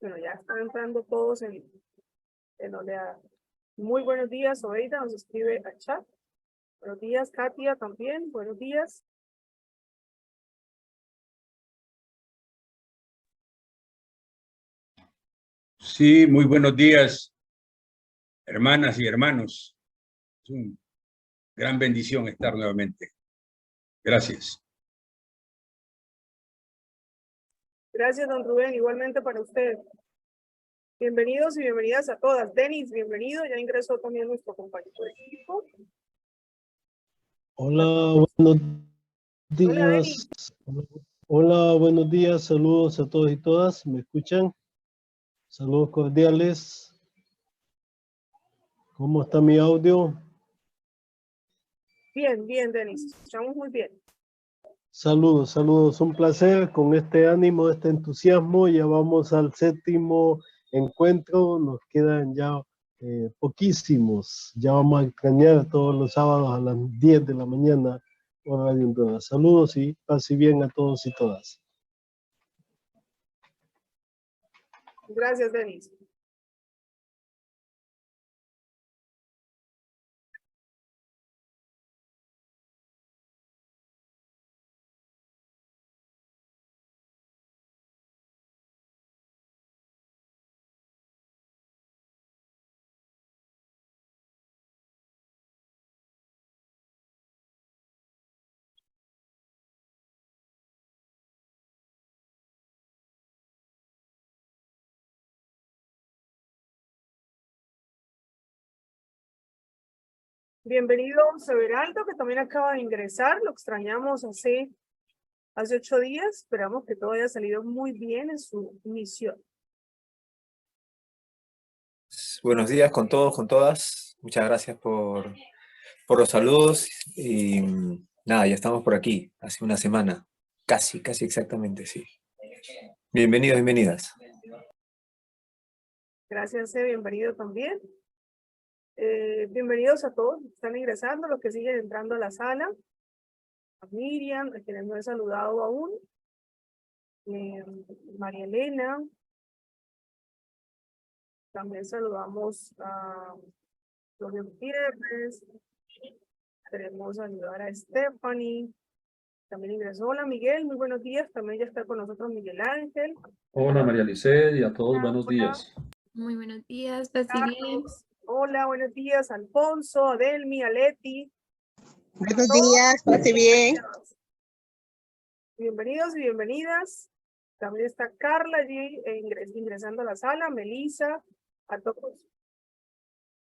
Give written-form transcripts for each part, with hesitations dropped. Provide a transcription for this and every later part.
Bueno, ya están entrando todos en oleada. Muy buenos días, Oeida nos escribe al chat. Buenos días, Katia también. Buenos días. Sí, muy buenos días, hermanas y hermanos. Es una gran bendición estar nuevamente. Gracias. Gracias, don Rubén. Igualmente para usted. Bienvenidos y bienvenidas a todas. Denis, bienvenido. Ya ingresó también nuestro compañero de equipo. Hola, buenos Hola, Denis. días. Hola, buenos días. Saludos a todos y todas. ¿Me escuchan? Saludos cordiales. ¿Cómo está mi audio? Bien, bien, Denis. Escuchamos muy bien. Saludos, saludos. Un placer con este ánimo, este entusiasmo. Ya vamos al 7º encuentro. Nos quedan ya poquísimos. Ya vamos a extrañar todos los sábados a las 10 de la mañana. Hora de Honduras. Saludos y paz y bien a todos y todas. Gracias, Denis. Bienvenido, Severaldo, que también acaba de ingresar. Lo extrañamos hace 8 días. Esperamos que todo haya salido muy bien en su misión. Buenos días con todos, con todas. Muchas gracias por los saludos. Y nada, ya estamos por aquí, hace una semana. Casi exactamente, sí. Bienvenidos, bienvenidas. Gracias, bienvenido también. Bienvenidos a todos los que están ingresando, los que siguen entrando a la sala. A Miriam, a quienes no he saludado aún. María Elena. También saludamos a Gloria Gutiérrez. Queremos saludar a Stephanie. También ingresó. Hola, Miguel, muy buenos días. También ya está con nosotros Miguel Ángel. Hola, María Licet, y a todos buenos días. Muy buenos días, paz y bien. Hola, buenos días, Alfonso, Adelmi, Aleti. Buenos días, pase bien. Bienvenidos y bienvenidas. También está Carla allí ingresando a la sala, Melissa, a todos.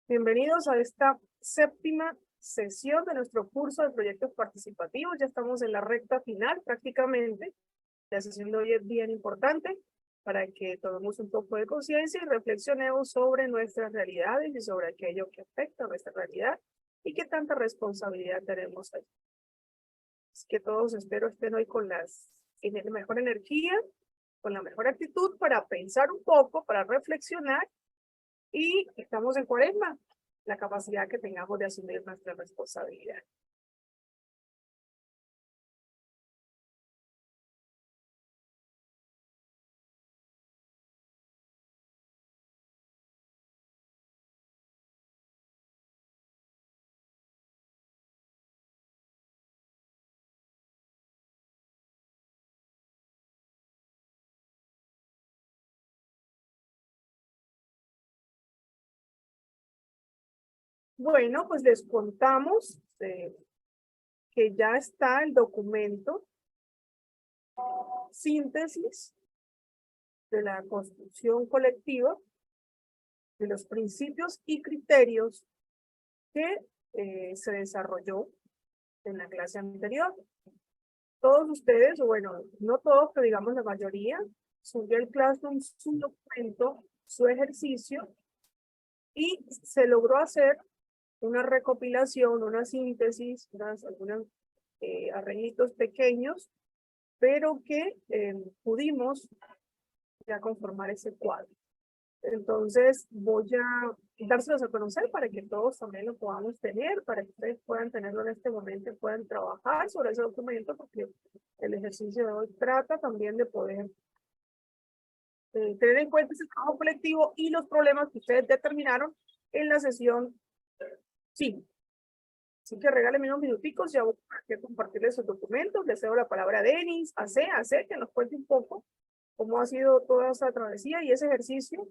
Bienvenidos a esta 7ª sesión de nuestro curso de proyectos participativos. Ya estamos en la recta final prácticamente. La sesión de hoy es bien importante para que tomemos un poco de conciencia y reflexionemos sobre nuestras realidades y sobre aquello que afecta a nuestra realidad y qué tanta responsabilidad tenemos ahí. Así que todos espero estén hoy con la mejor energía, con la mejor actitud para pensar un poco, para reflexionar, y estamos en Cuaresma, la capacidad que tengamos de asumir nuestra responsabilidad. Bueno, pues les contamos que ya está el documento síntesis de la construcción colectiva, de los principios y criterios que se desarrolló en la clase anterior. Todos ustedes, o bueno, no todos, pero digamos la mayoría, subió el Classroom su documento, su ejercicio, y se logró hacer una recopilación, una síntesis, algunos arreglitos pequeños, pero que pudimos ya conformar ese cuadro. Entonces voy a dárselos a conocer para que todos también lo podamos tener, para que ustedes puedan tenerlo en este momento y puedan trabajar sobre ese documento, porque el ejercicio de hoy trata también de poder tener en cuenta ese trabajo colectivo y los problemas que ustedes determinaron en la sesión 5. Así que regálenme unos minuticos, ya voy a compartirles sus documentos. Les cedo la palabra a Denis, a C, que nos cuente un poco cómo ha sido toda esa travesía y ese ejercicio.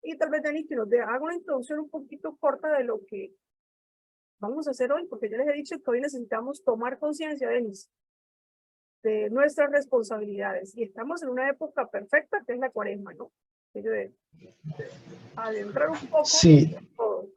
Y tal vez Denis que nos haga una introducción un poquito corta de lo que vamos a hacer hoy, porque ya les he dicho que hoy necesitamos tomar conciencia, Denis, de nuestras responsabilidades. Y estamos en una época perfecta, que es la cuaresma, ¿no? De adentrar un poco. Sí. En todo.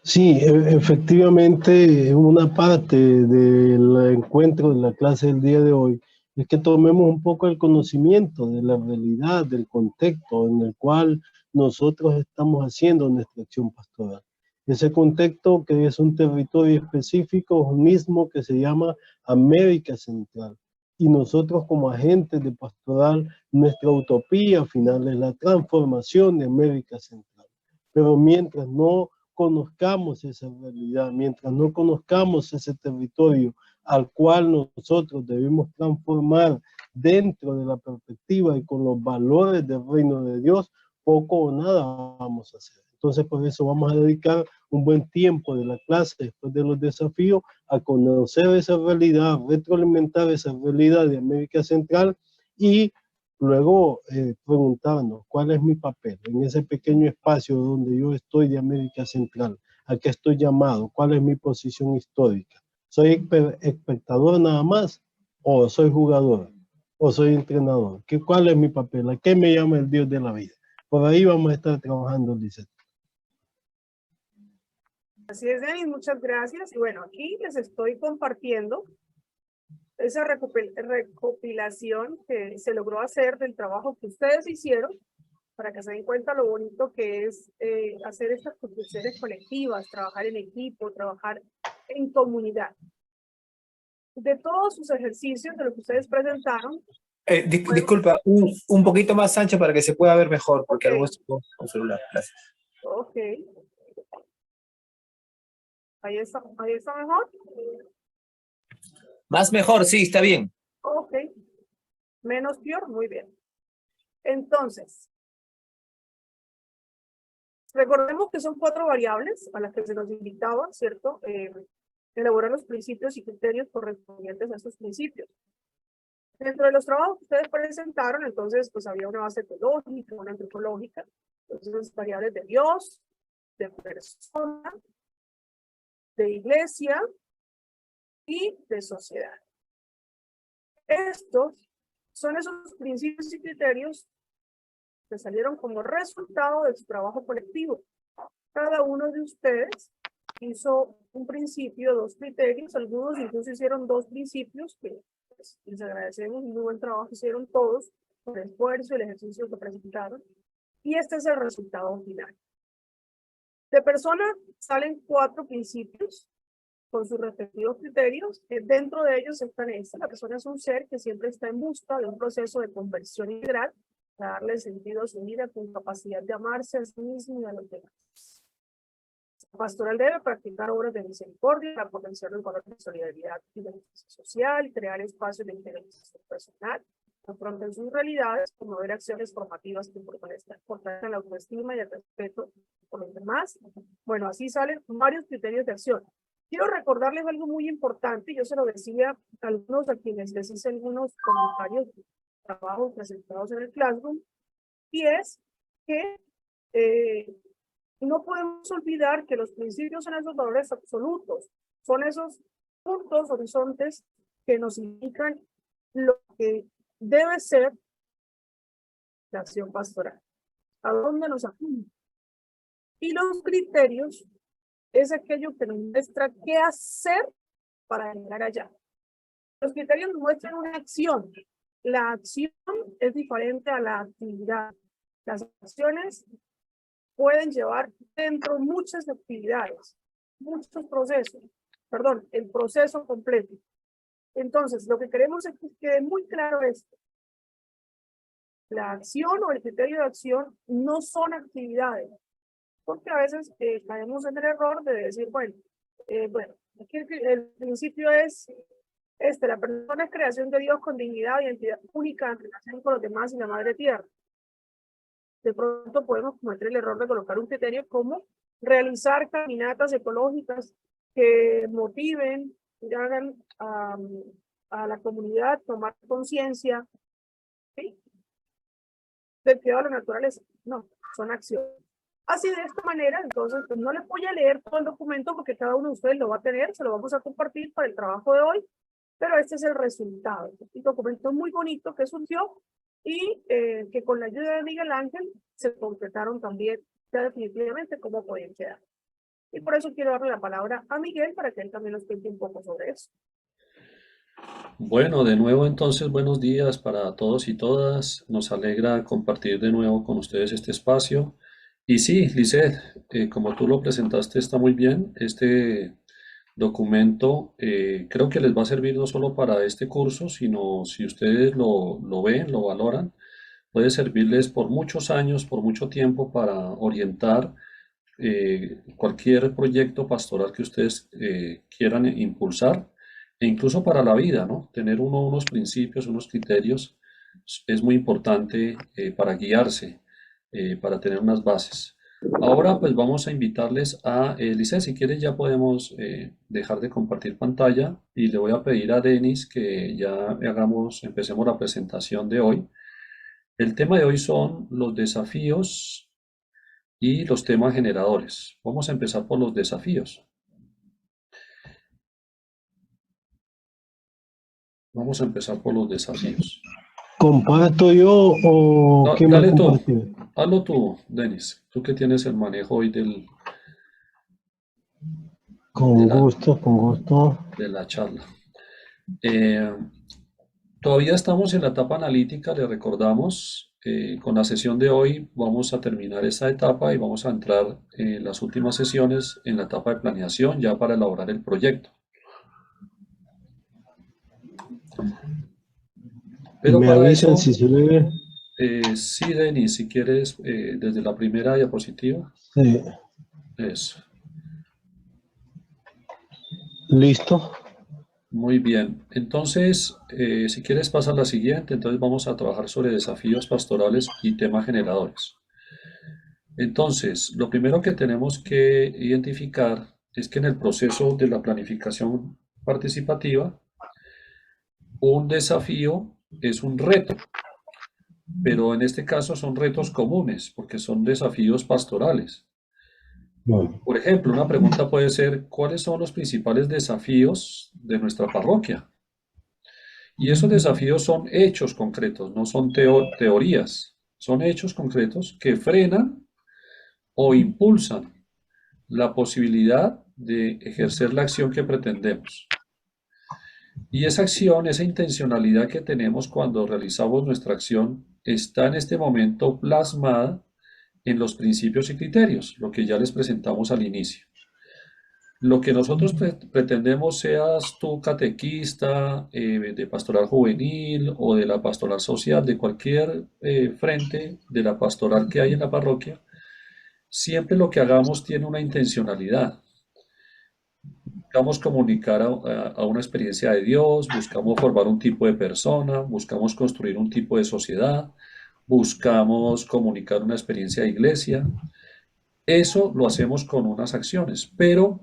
Sí, efectivamente, una parte del encuentro de la clase del día de hoy es que tomemos un poco el conocimiento de la realidad, del contexto en el cual nosotros estamos haciendo nuestra acción pastoral. Ese contexto que es un territorio específico mismo que se llama América Central. Y nosotros como agentes de pastoral, nuestra utopía final es la transformación de América Central. Pero mientras no conozcamos esa realidad, mientras no conozcamos ese territorio al cual nosotros debemos transformar dentro de la perspectiva y con los valores del reino de Dios, poco o nada vamos a hacer. Entonces, por eso vamos a dedicar un buen tiempo de la clase, después de los desafíos, a conocer esa realidad, retroalimentar esa realidad de América Central y luego preguntarnos cuál es mi papel en ese pequeño espacio donde yo estoy de América Central, a qué estoy llamado, cuál es mi posición histórica. ¿Soy espectador nada más o soy jugador o soy entrenador? ¿Cuál es mi papel? ¿A qué me llama el Dios de la vida? Por ahí vamos a estar trabajando, Lisette. Así es, Denis, muchas gracias. Y bueno, aquí les estoy compartiendo esa recopilación que se logró hacer del trabajo que ustedes hicieron para que se den cuenta lo bonito que es hacer estas construcciones colectivas, trabajar en equipo, trabajar en comunidad. De todos sus ejercicios, de lo que ustedes presentaron. Disculpa, un poquito más ancho para que se pueda ver mejor, porque Okay. algo es con celular. Gracias. Ok. Ahí está mejor. Más mejor, sí, está bien. Ok. Menos peor, muy bien. Entonces, recordemos que son 4 variables a las que se nos invitaba, ¿cierto? Elaborar los principios y criterios correspondientes a estos principios. Dentro de los trabajos que ustedes presentaron, entonces, pues había una base teológica, una antropológica, entonces variables de Dios, de persona, de iglesia y de sociedad. Estos son esos principios y criterios que salieron como resultado de su trabajo colectivo. Cada uno de ustedes hizo un principio, 2 criterios, algunos incluso hicieron 2 principios, que pues, les agradecemos, un muy buen trabajo hicieron todos, por el esfuerzo y el ejercicio que presentaron, y este es el resultado final. De persona salen 4 principios con sus respectivos criterios. Dentro de ellos están estos. La persona es un ser que siempre está en busca de un proceso de conversión integral para darle sentido a su vida con capacidad de amarse a sí mismo y a los demás. La pastoral debe practicar obras de misericordia para potenciar los valores de solidaridad y de justicia social, crear espacios de integración personal, confrontar sus realidades, promover acciones formativas que fortalezcan la autoestima y el respeto por los demás. Bueno, así salen varios criterios de acción. Quiero recordarles algo muy importante, yo se lo decía a algunos a quienes les hice algunos comentarios de trabajos presentados en el Classroom, y es que no podemos olvidar que los principios son esos valores absolutos, son esos puntos, horizontes que nos indican lo que debe ser la acción pastoral, a dónde nos apunta. Y los criterios es aquello que nos muestra qué hacer para llegar allá. Los criterios nos muestran una acción. La acción es diferente a la actividad. Las acciones pueden llevar dentro muchas actividades, muchos procesos. Perdón, el proceso completo. Entonces, lo que queremos es que quede muy claro esto. La acción o el criterio de acción no son actividades. Porque a veces caemos en el error de decir, bueno, aquí el principio es La persona es creación de Dios con dignidad y identidad única en relación con los demás y la madre tierra. De pronto podemos cometer el error de colocar un criterio como realizar caminatas ecológicas que motiven y hagan a la comunidad tomar conciencia, ¿sí?, del cuidado de la naturaleza. No, son acciones. Así de esta manera, entonces, pues no les voy a leer todo el documento porque cada uno de ustedes lo va a tener, se lo vamos a compartir para el trabajo de hoy, pero este es el resultado. Un documento muy bonito que surgió y que con la ayuda de Miguel Ángel se concretaron también ya definitivamente cómo pueden quedar. Y por eso quiero darle la palabra a Miguel para que él también nos cuente un poco sobre eso. Bueno, de nuevo entonces, buenos días para todos y todas. Nos alegra compartir de nuevo con ustedes este espacio. Y sí, Lisset, como tú lo presentaste, está muy bien. Este documento creo que les va a servir no solo para este curso, sino si ustedes lo ven, lo valoran, puede servirles por muchos años, por mucho tiempo para orientar cualquier proyecto pastoral que ustedes quieran impulsar, e incluso para la vida, ¿no? Tener unos principios, unos criterios es muy importante para guiarse, para tener unas bases. Ahora pues vamos a invitarles a Lisset, si quieres ya podemos dejar de compartir pantalla y le voy a pedir a Denis que ya empecemos la presentación de hoy. El tema de hoy son los desafíos y los temas generadores. Vamos a empezar por los desafíos. Vamos a empezar por los desafíos. ¿Comparto yo o No, quién va a dale tú, compartir? hazlo tú, Denis. Tú que tienes el manejo hoy de Con la, gusto, con gusto. de la charla. Todavía estamos en la etapa analítica, le recordamos. Con la sesión de hoy vamos a terminar esta etapa y vamos a entrar en las últimas sesiones en la etapa de planeación ya para elaborar el proyecto. Pero Me para avisan eso, si se ve. sí, Denis, si quieres, desde la primera diapositiva. Sí. Eso. Listo. Muy bien. Entonces, si quieres, pasa a la siguiente. Entonces, vamos a trabajar sobre desafíos pastorales y temas generadores. Entonces, lo primero que tenemos que identificar es que en el proceso de la planificación participativa, un desafío es un reto, pero en este caso son retos comunes porque son desafíos pastorales. Bueno, Por ejemplo, una pregunta puede ser, ¿cuáles son los principales desafíos de nuestra parroquia? Y esos desafíos son hechos concretos, no son teorías, son hechos concretos que frenan o impulsan la posibilidad de ejercer la acción que pretendemos. Y esa acción, esa intencionalidad que tenemos cuando realizamos nuestra acción, está en este momento plasmada en los principios y criterios, lo que ya les presentamos al inicio. Lo que nosotros pretendemos, seas tú catequista, de pastoral juvenil o de la pastoral social, de cualquier frente de la pastoral que hay en la parroquia, siempre lo que hagamos tiene una intencionalidad. Buscamos comunicar a una experiencia de Dios, buscamos formar un tipo de persona, buscamos construir un tipo de sociedad, buscamos comunicar una experiencia de iglesia. Eso lo hacemos con unas acciones, pero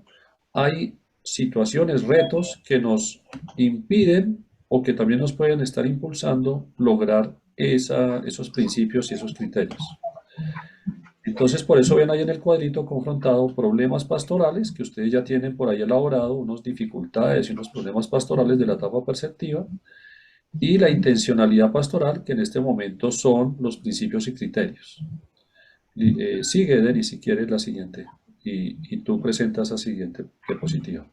hay situaciones, retos que nos impiden o que también nos pueden estar impulsando lograr esos principios y esos criterios. Entonces, por eso ven ahí en el cuadrito confrontado problemas pastorales que ustedes ya tienen por ahí elaborado, unas dificultades y unos problemas pastorales de la etapa perceptiva, y la intencionalidad pastoral, que en este momento son los principios y criterios. Sigue, Denis, si quieres la siguiente, y tú presentas la siguiente diapositiva.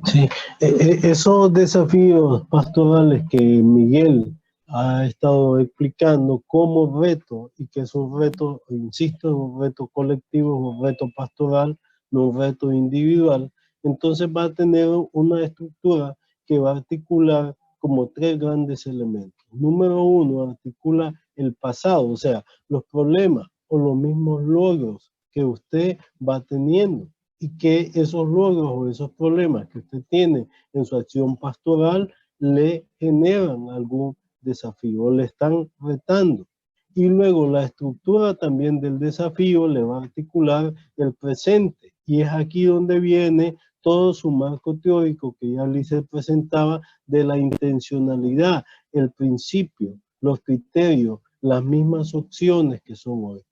sí. Esos desafíos pastorales que Miguel ha estado explicando como reto, y que es un reto, insisto, es un reto colectivo, es un reto pastoral, no un reto individual, entonces va a tener una estructura que va a articular como tres grandes elementos. Número uno, articula el pasado, o sea, los problemas o los mismos logros que usted va teniendo, y que esos logros o esos problemas que usted tiene en su acción pastoral le generan algún desafío, le están retando. Y luego la estructura también del desafío le va a articular el presente. Y es aquí donde viene todo su marco teórico que ya Lice presentaba de la intencionalidad, el principio, los criterios, las mismas opciones que son hoy.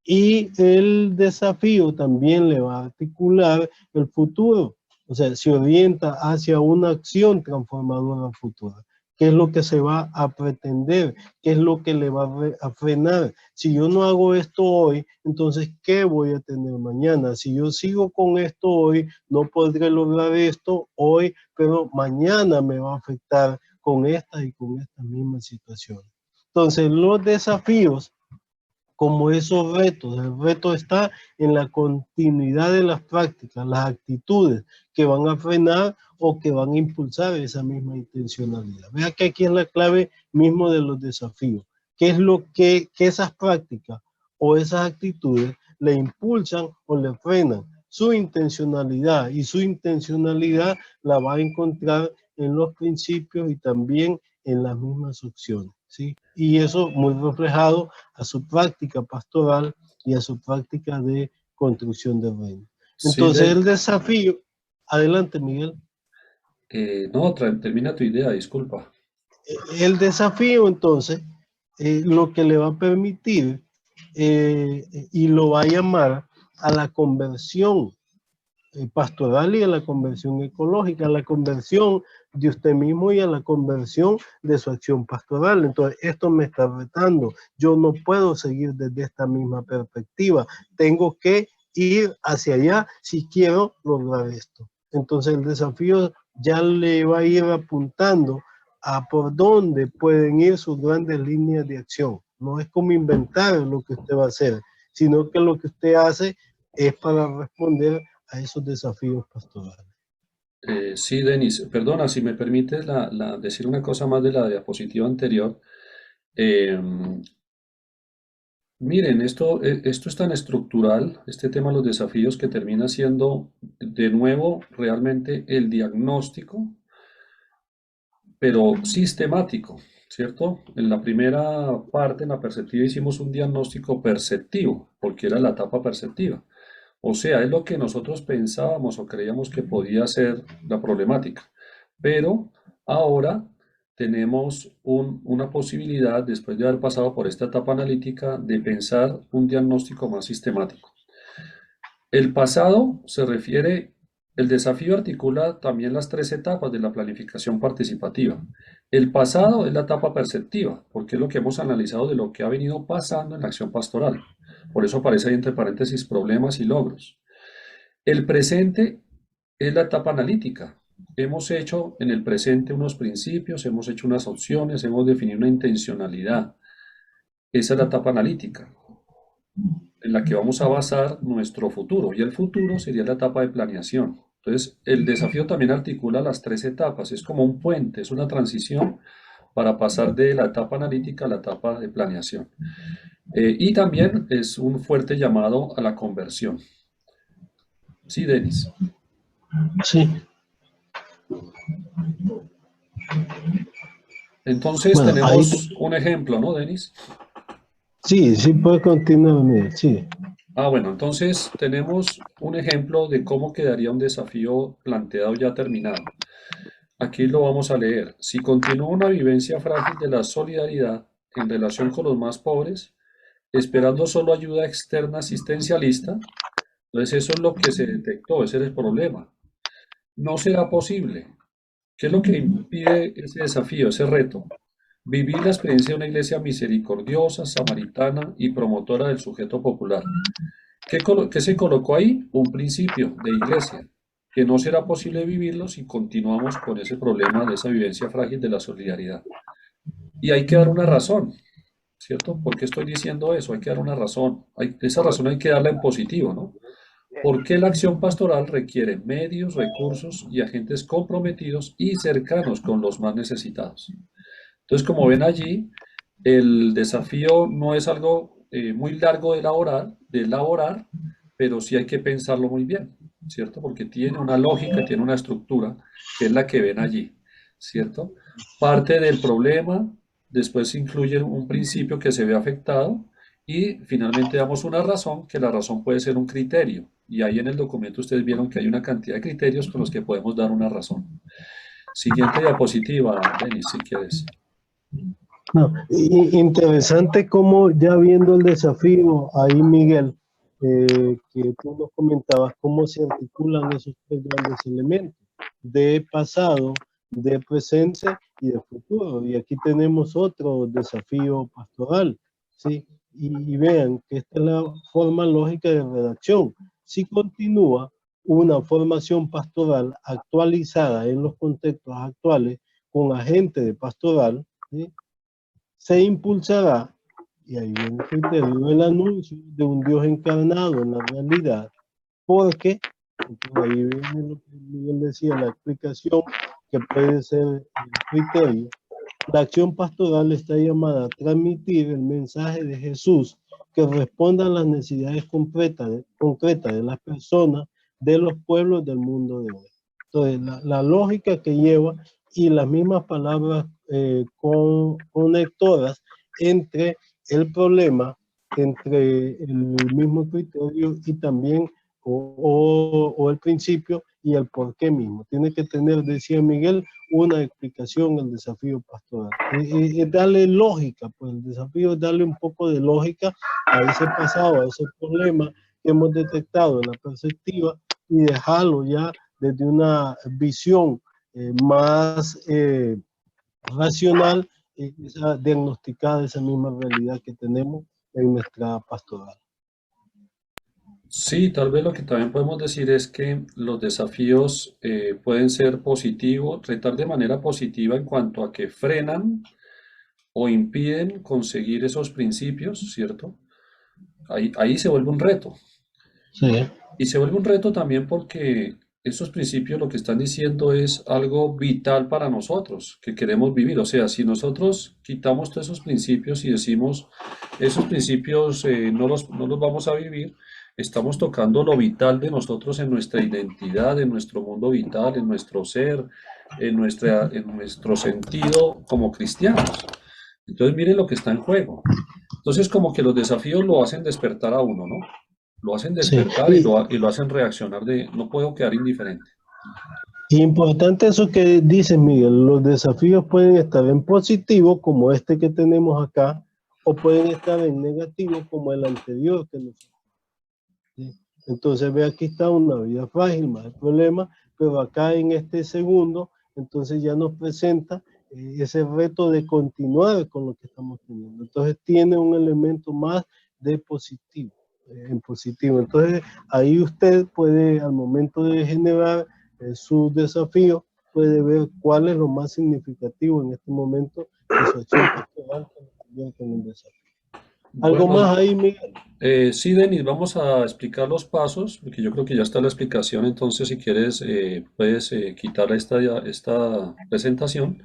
Y el desafío también le va a articular el futuro, o sea, se orienta hacia una acción transformadora futura. ¿Qué es lo que se va a pretender? ¿Qué es lo que le va a frenar? Si yo no hago esto hoy, entonces, ¿qué voy a tener mañana? Si yo sigo con esto hoy, no podré lograr esto hoy, pero mañana me va a afectar con estas y con estas mismas situaciones. Entonces, los desafíos, como esos retos, el reto está en la continuidad de las prácticas, las actitudes que van a frenar o que van a impulsar esa misma intencionalidad. Vea que aquí es la clave mismo de los desafíos. ¿Qué es lo que esas prácticas o esas actitudes le impulsan o le frenan? Su intencionalidad, y su intencionalidad la va a encontrar en los principios y también en las mismas opciones, ¿sí? Y eso muy reflejado a su práctica pastoral y a su práctica de construcción de reino. Entonces el desafío, adelante Miguel. No, termina tu idea, disculpa. El desafío entonces, lo que le va a permitir y lo va a llamar a la conversión pastoral y a la conversión ecológica, a la conversión de usted mismo y a la conversión de su acción pastoral. Entonces, esto me está retando. Yo no puedo seguir desde esta misma perspectiva. Tengo que ir hacia allá si quiero lograr esto. Entonces, el desafío ya le va a ir apuntando a por dónde pueden ir sus grandes líneas de acción. No es como inventar lo que usted va a hacer, sino que lo que usted hace es para responder a esos desafíos pastorales. Sí, Denis, perdona, si me permites decir una cosa más de la diapositiva anterior. Miren, esto es tan estructural, este tema de los desafíos, que termina siendo, de nuevo, realmente el diagnóstico, pero sistemático, ¿cierto? En la primera parte, en la perceptiva, hicimos un diagnóstico perceptivo, porque era la etapa perceptiva. O sea, es lo que nosotros pensábamos o creíamos que podía ser la problemática. Pero ahora tenemos una posibilidad, después de haber pasado por esta etapa analítica, de pensar un diagnóstico más sistemático. El pasado se refiere, el desafío articula también las 3 etapas de la planificación participativa. El pasado es la etapa perceptiva, porque es lo que hemos analizado de lo que ha venido pasando en la acción pastoral. Por eso aparece ahí entre paréntesis problemas y logros. El presente es la etapa analítica. Hemos hecho en el presente unos principios, hemos hecho unas opciones, hemos definido una intencionalidad. Esa es la etapa analítica, en la que vamos a basar nuestro futuro. Y el futuro sería la etapa de planeación. Entonces, el desafío también articula las 3 etapas. Es como un puente, es una transición para pasar de la etapa analítica a la etapa de planeación. Y también es un fuerte llamado a la conversión. Sí, Denis. Sí. Entonces Bueno, tenemos un ejemplo, ¿no, Denis? Sí, sí puede continuar, Miguel, sí. Bueno, entonces tenemos un ejemplo de cómo quedaría un desafío planteado ya terminado. Aquí lo vamos a leer. Si continúa una vivencia frágil de la solidaridad en relación con los más pobres, esperando solo ayuda externa asistencialista, entonces eso es lo que se detectó, ese era el problema. No será posible. ¿Qué es lo que impide ese desafío, ese reto? Vivir la experiencia de una iglesia misericordiosa, samaritana y promotora del sujeto popular. ¿Qué se colocó ahí? Un principio de iglesia, que no será posible vivirlo si continuamos con ese problema de esa vivencia frágil de la solidaridad. Y hay que dar una razón, ¿cierto? ¿Por qué estoy diciendo eso? Hay que dar una razón. Esa razón hay que darla en positivo, ¿no? ¿Por qué la acción pastoral requiere medios, recursos y agentes comprometidos y cercanos con los más necesitados? Entonces, como ven allí, el desafío no es algo muy largo de elaborar, pero sí hay que pensarlo muy bien, ¿cierto? Porque tiene una lógica, tiene una estructura, que es la que ven allí. ¿cierto? Parte del problema, después incluye un principio que se ve afectado y finalmente damos una razón, que la razón puede ser un criterio. Y ahí en el documento ustedes vieron que hay una cantidad de criterios con los que podemos dar una razón. Siguiente diapositiva, Denis, si quieres. No, interesante como ya viendo el desafío ahí, Miguel, que tú nos comentabas, cómo se articulan esos tres grandes elementos de pasado, de presente y de futuro. Y aquí tenemos otro desafío pastoral, ¿sí? Y vean que esta es la forma lógica de redacción. Si continúa una formación pastoral actualizada en los contextos actuales con agentes de pastoral, ¿sí? Se impulsará, y ahí viene el criterio, el anuncio de un Dios encarnado en la realidad, porque ahí viene lo que Miguel decía, la explicación que puede ser el criterio. La acción pastoral está llamada a transmitir el mensaje de Jesús que responda a las necesidades concretas de las personas, de los pueblos del mundo de hoy. Entonces, la lógica que lleva y las mismas palabras conectoras entre el problema, entre el mismo criterio y también o el principio y el porqué mismo. Tiene que tener, decía Miguel, una explicación al desafío pastoral. Es darle lógica, pues el desafío es darle un poco de lógica a ese pasado, a ese problema que hemos detectado en la perspectiva y dejarlo ya desde una visión más racional, diagnosticada esa misma realidad que tenemos en nuestra pastoral. Sí, tal vez lo que también podemos decir es que los desafíos pueden ser positivos, tratar de manera positiva en cuanto a que frenan o impiden conseguir esos principios, ¿cierto? Ahí se vuelve un reto. Sí. Y se vuelve un reto también porque esos principios lo que están diciendo es algo vital para nosotros, que queremos vivir. O sea, si nosotros quitamos todos esos principios y decimos, esos principios no los vamos a vivir, estamos tocando lo vital de nosotros en nuestra identidad, en nuestro mundo vital, en nuestro ser, en nuestro sentido como cristianos. Entonces, miren lo que está en juego. Entonces, como que los desafíos lo hacen despertar a uno, ¿no? Lo hacen Sí, despertar y lo hacen reaccionar de, no puedo quedar indiferente. importante eso que dices, Miguel, los desafíos pueden estar en positivo, como este que tenemos acá, o pueden estar en negativo, como el anterior que nosotros. ¿Sí? Entonces, ve, aquí está una vida frágil, más el problema, pero acá en este segundo, entonces ya nos presenta ese reto de continuar con lo que estamos teniendo. Entonces, tiene un elemento más de positivo, en positivo. Entonces, ahí usted puede, al momento de generar su desafío, puede ver cuál es lo más significativo en este momento de su acción pastoral que lo convierte en un desafío. ¿Algo Bueno, más ahí, Miguel? sí, Denis, vamos a explicar los pasos, porque yo creo que ya está la explicación, entonces si quieres puedes quitar esta presentación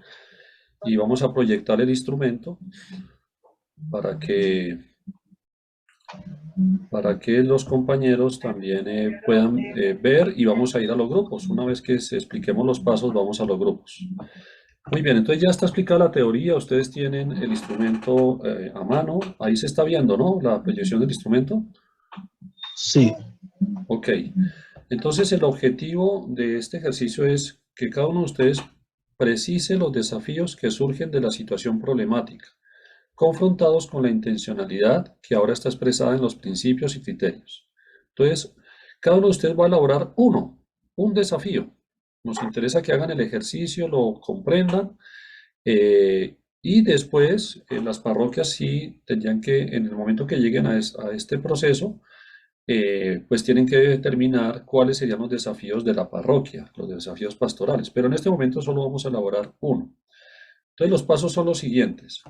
y vamos a proyectar el instrumento para que los compañeros también puedan ver y vamos a ir a los grupos. Una vez que expliquemos los pasos, vamos a los grupos. Muy bien, entonces ya está explicada la teoría, ustedes tienen el instrumento a mano, ahí se está viendo, ¿no? La proyección del instrumento. Sí. Ok, entonces el objetivo de este ejercicio es que cada uno de ustedes precise los desafíos que surgen de la situación problemática, confrontados con la intencionalidad que ahora está expresada en los principios y criterios. Entonces, cada uno de ustedes va a elaborar un desafío. Nos interesa que hagan el ejercicio, lo comprendan, y después las parroquias sí tendrían que, en el momento que lleguen a este proceso, pues tienen que determinar cuáles serían los desafíos de la parroquia, los desafíos pastorales. Pero en este momento solo vamos a elaborar uno. Entonces los pasos son los siguientes.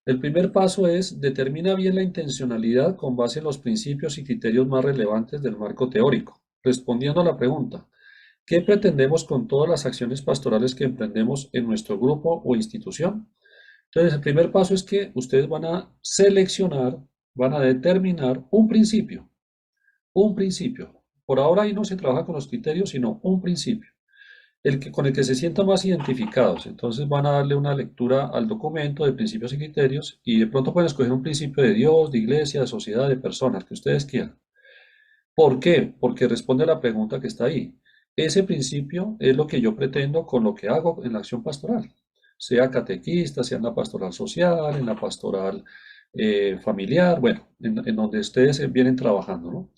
El primer paso es determina bien la intencionalidad con base en los principios y criterios más relevantes del marco teórico, respondiendo a la pregunta, ¿qué pretendemos con todas las acciones pastorales que emprendemos en nuestro grupo o institución? Entonces, el primer paso es que ustedes van a seleccionar, van a determinar un principio. Un principio. Por ahora ahí no se trabaja con los criterios, sino un principio. con el que se sientan más identificados. Entonces van a darle una lectura al documento de principios y criterios y de pronto pueden escoger un principio de Dios, de iglesia, de sociedad, de personas, que ustedes quieran. ¿Por qué? Porque responde a la pregunta que está ahí. Ese principio es lo que yo pretendo con lo que hago en la acción pastoral, sea catequista, sea en la pastoral social, en la pastoral familiar, bueno, en donde ustedes vienen trabajando, ¿no?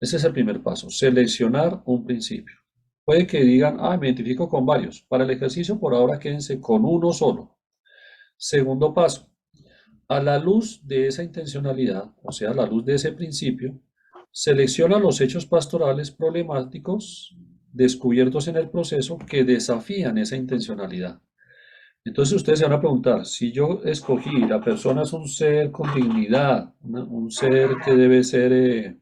Ese es el primer paso, seleccionar un principio. Puede que digan, me identifico con varios. Para el ejercicio, por ahora, quédense con uno solo. Segundo paso, a la luz de esa intencionalidad, o sea, a la luz de ese principio, selecciona los hechos pastorales problemáticos descubiertos en el proceso que desafían esa intencionalidad. Entonces ustedes se van a preguntar, si yo escogí, la persona es un ser con dignidad, un ser que debe ser,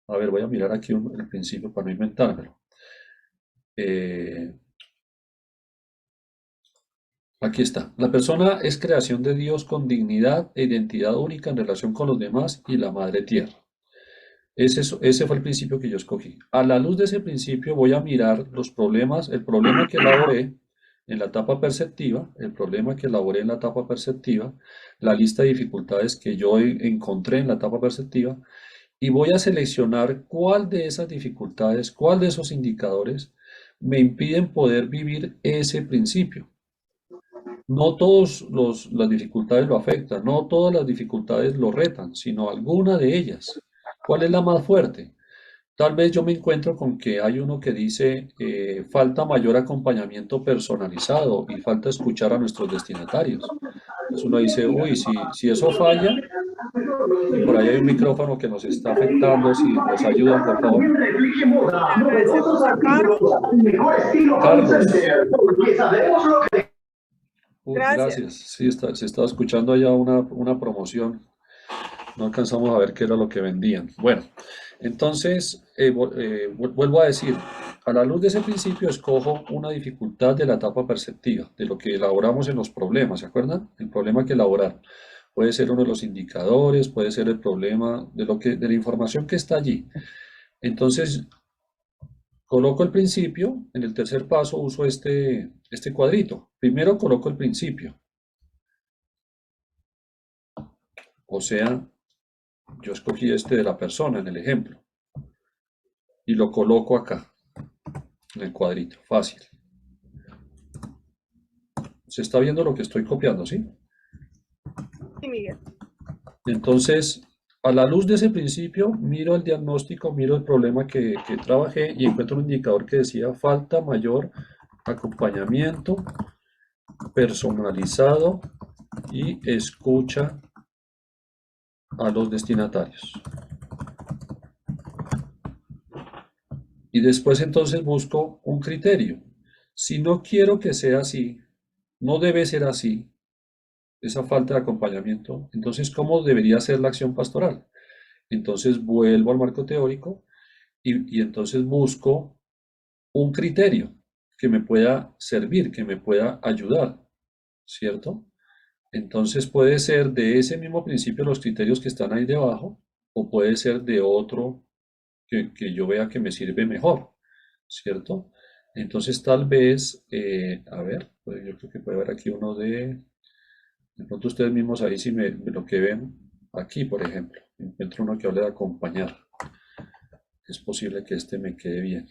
a ver, voy a mirar aquí el principio para no inventármelo. Aquí está. La persona es creación de Dios con dignidad e identidad única en relación con los demás y la madre tierra. Ese fue el principio que yo escogí. A la luz de ese principio voy a mirar los problemas, el problema que elaboré en la etapa perceptiva, el problema que elaboré en la etapa perceptiva, la lista de dificultades que yo encontré en la etapa perceptiva, y voy a seleccionar cuál de esas dificultades, cuál de esos indicadores me impiden poder vivir ese principio. No todas las dificultades lo afectan, no todas las dificultades lo retan, sino alguna de ellas. ¿Cuál es la más fuerte? Tal vez yo me encuentro con que hay uno que dice falta mayor acompañamiento personalizado y falta escuchar a nuestros destinatarios. Entonces uno dice, uy, si eso falla, y por ahí hay un micrófono que nos está afectando, si nos ayudan, por favor. Agradecemos a Carlos. Carlos. Uy, Gracias. gracias. Sí, se estaba escuchando allá una promoción. No alcanzamos a ver qué era lo que vendían. Bueno, entonces, vuelvo a decir, a la luz de ese principio escojo una dificultad de la etapa perceptiva, de lo que elaboramos en los problemas, ¿se acuerdan? El problema que elaborar. Puede ser uno de los indicadores, puede ser el problema de la información que está allí. Entonces, coloco el principio, en el tercer paso uso este cuadrito. Primero coloco el principio. O sea, yo escogí de la persona en el ejemplo y lo coloco acá, en el cuadrito, fácil. Se está viendo lo que estoy copiando, ¿sí? Sí, Miguel. Entonces, a la luz de ese principio, miro el diagnóstico, miro el problema que trabajé y encuentro un indicador que decía falta mayor acompañamiento personalizado y escucha a los destinatarios. Y después entonces busco un criterio. Si no quiero que sea así, no debe ser así, esa falta de acompañamiento, entonces ¿cómo debería ser la acción pastoral? Entonces vuelvo al marco teórico y entonces busco un criterio que me pueda servir, que me pueda ayudar, ¿cierto? Entonces puede ser de ese mismo principio los criterios que están ahí debajo o puede ser de otro que yo vea que me sirve mejor, ¿cierto? Entonces tal vez, a ver, pues yo creo que puede haber aquí uno de pronto ustedes mismos ahí si me lo que ven aquí, por ejemplo, encuentro uno que hable de acompañar. Es posible que este me quede bien.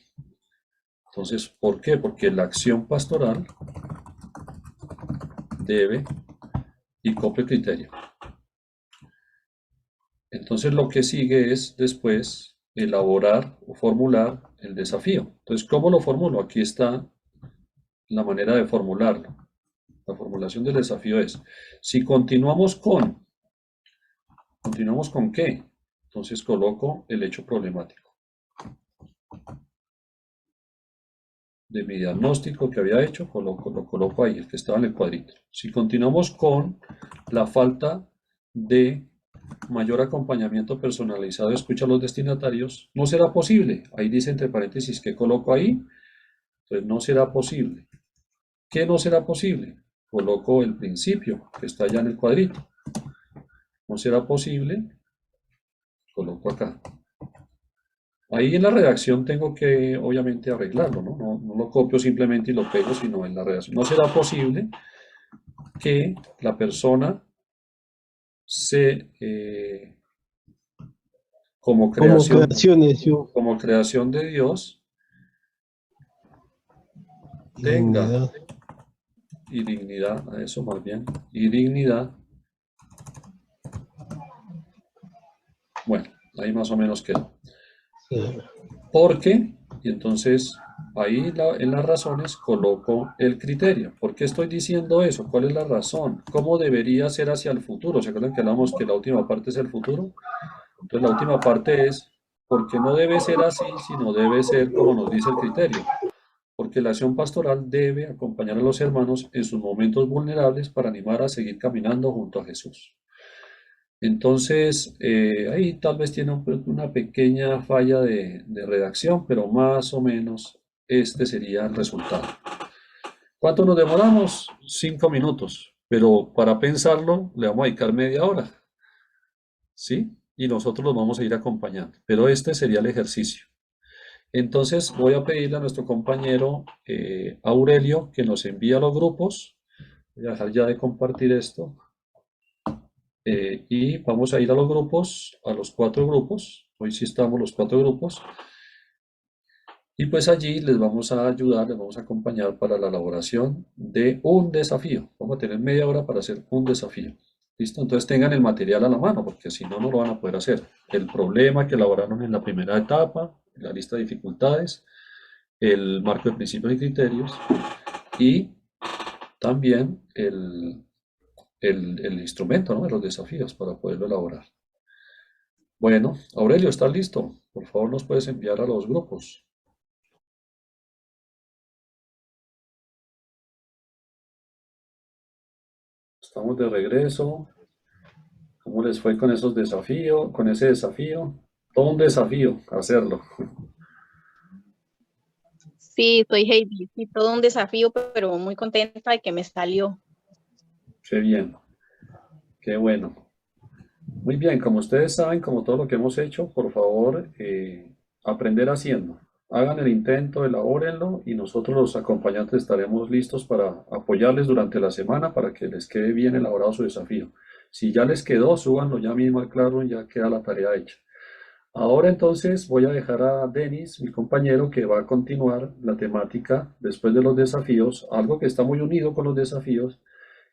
Entonces, ¿por qué? Porque la acción pastoral debe y copia el criterio. Entonces lo que sigue es después elaborar o formular el desafío. Entonces, ¿cómo lo formulo? Aquí está la manera de formularlo. La formulación del desafío es, si ¿continuamos con qué? Entonces coloco el hecho problemático de mi diagnóstico que había hecho, lo coloco ahí, el que estaba en el cuadrito. Si continuamos con la falta de mayor acompañamiento personalizado, escucha a los destinatarios, no será posible. Ahí dice entre paréntesis que coloco ahí, entonces no será posible. ¿Qué no será posible? Coloco el principio que está allá en el cuadrito. No será posible, coloco acá. Ahí en la redacción tengo que, obviamente, arreglarlo, ¿no? No lo copio simplemente y lo pego, sino en la redacción. No será posible que la persona como Como creación, creaciones, yo, como creación de Dios, tenga dignidad. y dignidad, a eso más bien, y dignidad. Bueno, ahí más o menos quedó. Sí. Porque, y entonces ahí en las razones coloco el criterio. ¿Por qué estoy diciendo eso? ¿Cuál es la razón? ¿Cómo debería ser hacia el futuro? ¿Se acuerdan que hablamos que la última parte es el futuro? Entonces la última parte es, porque no debe ser así, sino debe ser como nos dice el criterio. Porque la acción pastoral debe acompañar a los hermanos en sus momentos vulnerables para animar a seguir caminando junto a Jesús. Entonces, ahí tal vez tiene una pequeña falla de redacción, pero más o menos este sería el resultado. ¿Cuánto nos demoramos? 5 minutos, pero para pensarlo le vamos a dedicar media hora, ¿sí? Y nosotros los vamos a ir acompañando, pero este sería el ejercicio. Entonces voy a pedirle a nuestro compañero Aurelio que nos envíe a los grupos. Voy a dejar ya de compartir esto. Y vamos a ir a los grupos, a los 4 grupos. Hoy sí estamos los 4 grupos. Y pues allí les vamos a ayudar, les vamos a acompañar para la elaboración de un desafío. Vamos a tener media hora para hacer un desafío. ¿Listo? Entonces tengan el material a la mano, porque si no, no lo van a poder hacer. El problema que elaboraron en la primera etapa, la lista de dificultades, el marco de principios y criterios y también el instrumento, ¿no?, de los desafíos para poderlo elaborar. Bueno, Aurelio, ¿estás listo? Por favor, nos puedes enviar a los grupos. Estamos de regreso. ¿Cómo les fue con esos desafíos, con ese desafío? Todo un desafío hacerlo. Sí, soy Heidi. Sí, todo un desafío, pero muy contenta de que me salió. Qué bien, qué bueno. Muy bien, como ustedes saben, como todo lo que hemos hecho, por favor, aprender haciendo. Hagan el intento, elabórenlo y nosotros los acompañantes estaremos listos para apoyarles durante la semana para que les quede bien elaborado su desafío. Si ya les quedó, súbanlo ya mismo al Classroom, ya queda la tarea hecha. Ahora entonces voy a dejar a Denis, mi compañero, que va a continuar la temática después de los desafíos, algo que está muy unido con los desafíos,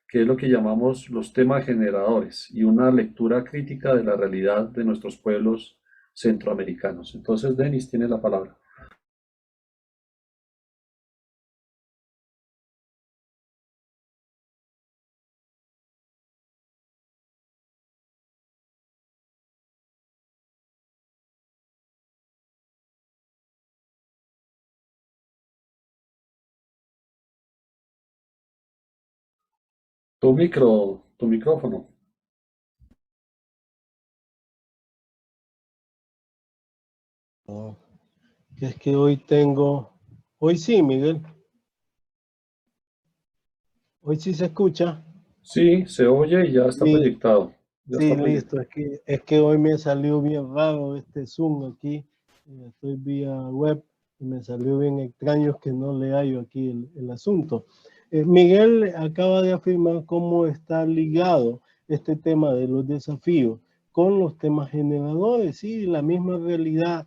que es lo que llamamos los temas generadores y una lectura crítica de la realidad de nuestros pueblos centroamericanos. Entonces, Denis, tiene la palabra. Tu micrófono. No, que es que hoy sí, Miguel, hoy sí se escucha. Sí, se oye y ya está proyectado. Ya Sí, está listo, proyectado. es que hoy me salió bien raro este Zoom aquí, estoy vía web y me salió bien extraño que no le hallo aquí el asunto. Miguel acaba de afirmar cómo está ligado este tema de los desafíos con los temas generadores, y la misma realidad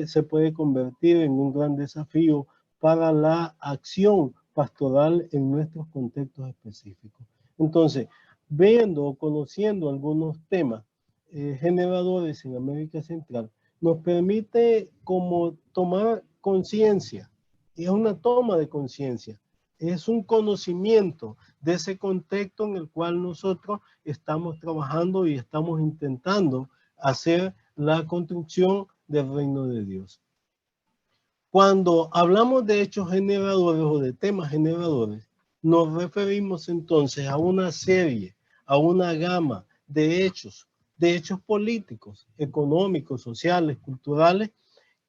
se puede convertir en un gran desafío para la acción pastoral en nuestros contextos específicos. Entonces, viendo o conociendo algunos temas generadores en América Central, nos permite como tomar conciencia. Es una toma de conciencia, es un conocimiento de ese contexto en el cual nosotros estamos trabajando y estamos intentando hacer la construcción del reino de Dios. Cuando hablamos de hechos generadores o de temas generadores, nos referimos entonces a una serie, a una gama de hechos políticos, económicos, sociales, culturales,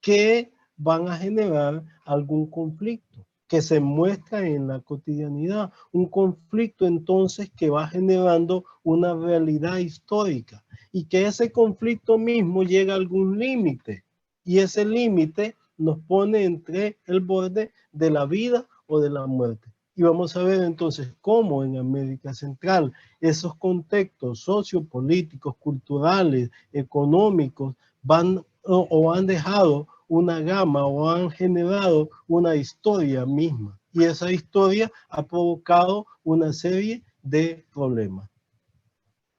que van a generar algún conflicto que se muestra en la cotidianidad, un conflicto entonces que va generando una realidad histórica y que ese conflicto mismo llega a algún límite Y ese límite nos pone entre el borde de la vida o de la muerte. Y vamos a ver entonces cómo en América Central esos contextos sociopolíticos, culturales, económicos van o han dejado una gama o han generado una historia misma. Y esa historia ha provocado una serie de problemas.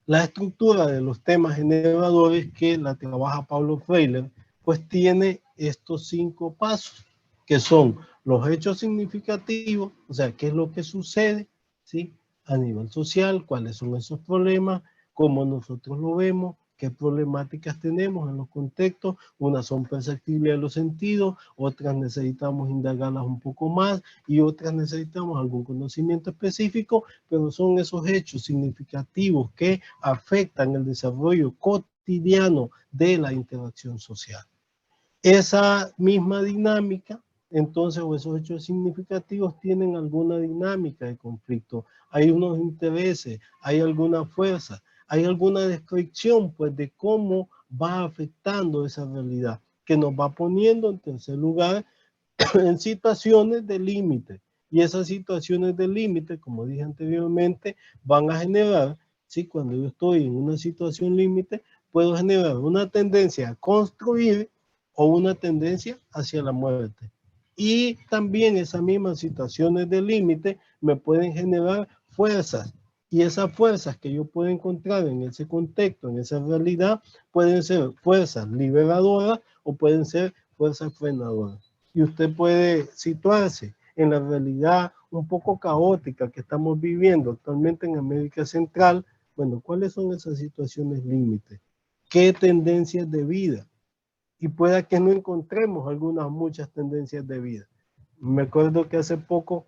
La estructura de los temas generadores que la trabaja Paulo Freire, pues tiene estos 5 pasos, que son los hechos significativos, o sea, qué es lo que sucede, ¿sí? A nivel social, cuáles son esos problemas, cómo nosotros lo vemos, qué problemáticas tenemos en los contextos, unas son perceptibles a los sentidos, otras necesitamos indagarlas un poco más y otras necesitamos algún conocimiento específico, pero son esos hechos significativos que afectan el desarrollo cotidiano de la interacción social. Esa misma dinámica, entonces, o esos hechos significativos tienen alguna dinámica de conflicto, hay unos intereses, hay alguna fuerza, hay alguna descripción, pues, de cómo va afectando esa realidad, que nos va poniendo en tercer lugar en situaciones de límite. Y esas situaciones de límite, como dije anteriormente, van a generar, ¿sí? Cuando yo estoy en una situación límite, puedo generar una tendencia a construir o una tendencia hacia la muerte. Y también esas mismas situaciones de límite me pueden generar fuerzas. Y esas fuerzas que yo puedo encontrar en ese contexto, en esa realidad, pueden ser fuerzas liberadoras o pueden ser fuerzas frenadoras. Y usted puede situarse en la realidad un poco caótica que estamos viviendo actualmente en América Central. Bueno, ¿cuáles son esas situaciones límites? ¿Qué tendencias de vida? Y pueda que no encontremos muchas tendencias de vida. Me acuerdo que hace poco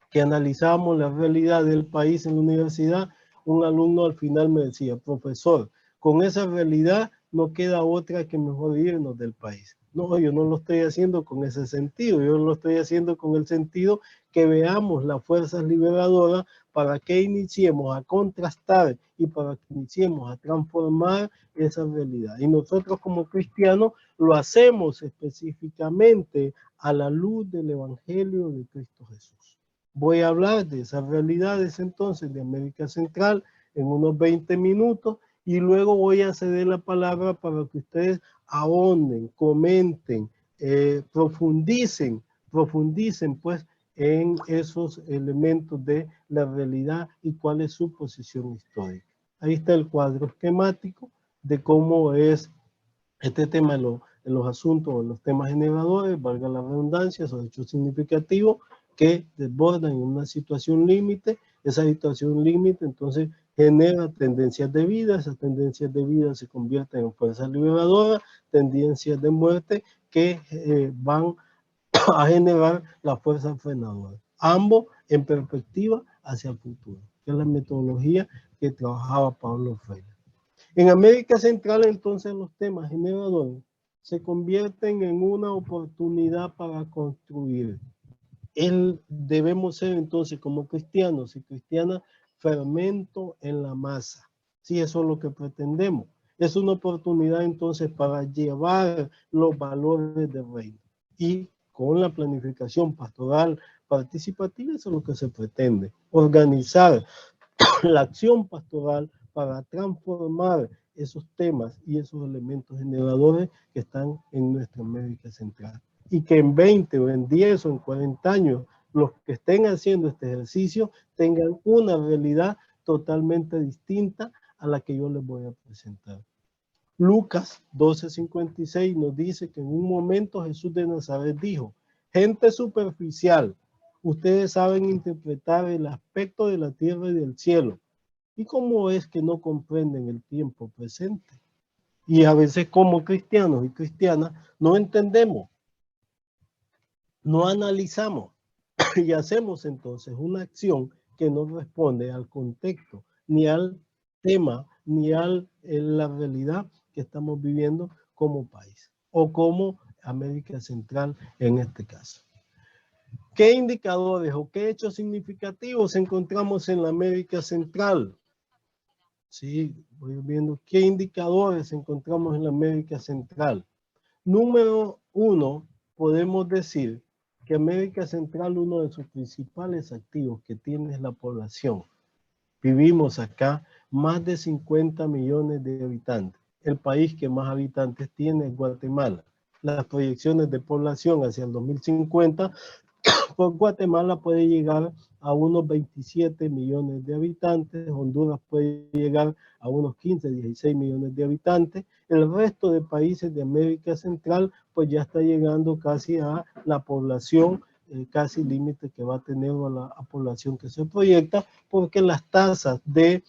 que analizamos la realidad del país en la universidad, un alumno al final me decía, profesor, con esa realidad no queda otra que mejor irnos del país. No, yo no lo estoy haciendo con ese sentido, yo lo estoy haciendo con el sentido que veamos las fuerzas liberadoras para que iniciemos a contrastar y para que iniciemos a transformar esa realidad. Y nosotros como cristianos lo hacemos específicamente a la luz del Evangelio de Cristo Jesús. Voy a hablar de esas realidades entonces de América Central en unos 20 minutos y luego voy a ceder la palabra para que ustedes ahonden, comenten, profundicen pues en esos elementos de la realidad y cuál es su posición histórica. Ahí está el cuadro esquemático de cómo es este tema en los asuntos, en los temas generadores, valga la redundancia, son hechos significativos que desbordan en una situación límite. Esa situación límite entonces genera tendencias de vida, esas tendencias de vida se convierten en fuerzas liberadoras, tendencias de muerte que van a generar la fuerza frenadora. Ambos en perspectiva hacia el futuro, que es la metodología que trabajaba Paulo Freire. En América Central, entonces, los temas generadores se convierten en una oportunidad para construir. Debemos ser, entonces, como cristianos y cristianas, fermento en la masa. Sí, eso es lo que pretendemos. Es una oportunidad, entonces, para llevar los valores del reino. Y con la planificación pastoral participativa, eso es lo que se pretende. Organizar la acción pastoral para transformar esos temas y esos elementos generadores que están en nuestra América Central. Y que en 20 o en 10 o en 40 años los que estén haciendo este ejercicio tengan una realidad totalmente distinta a la que yo les voy a presentar. Lucas 12:56 nos dice que en un momento Jesús de Nazaret dijo, gente superficial, ustedes saben interpretar el aspecto de la tierra y del cielo. ¿Y cómo es que no comprenden el tiempo presente? Y a veces como cristianos y cristianas no entendemos, no analizamos y hacemos entonces una acción que no responde al contexto, ni al tema, ni a la realidad que estamos viviendo como país o como América Central en este caso. ¿Qué indicadores o qué hechos significativos encontramos en la América Central? Sí, voy viendo qué indicadores encontramos en la América Central. Número uno, podemos decir que América Central, uno de sus principales activos que tiene es la población. Vivimos acá más de 50 millones de habitantes. El país que más habitantes tiene es Guatemala. Las proyecciones de población hacia el 2050, pues Guatemala puede llegar a unos 27 millones de habitantes, Honduras puede llegar a unos 15, 16 millones de habitantes. El resto de países de América Central pues ya está llegando casi a la población, casi límite que va a tener a población que se proyecta, porque las tasas de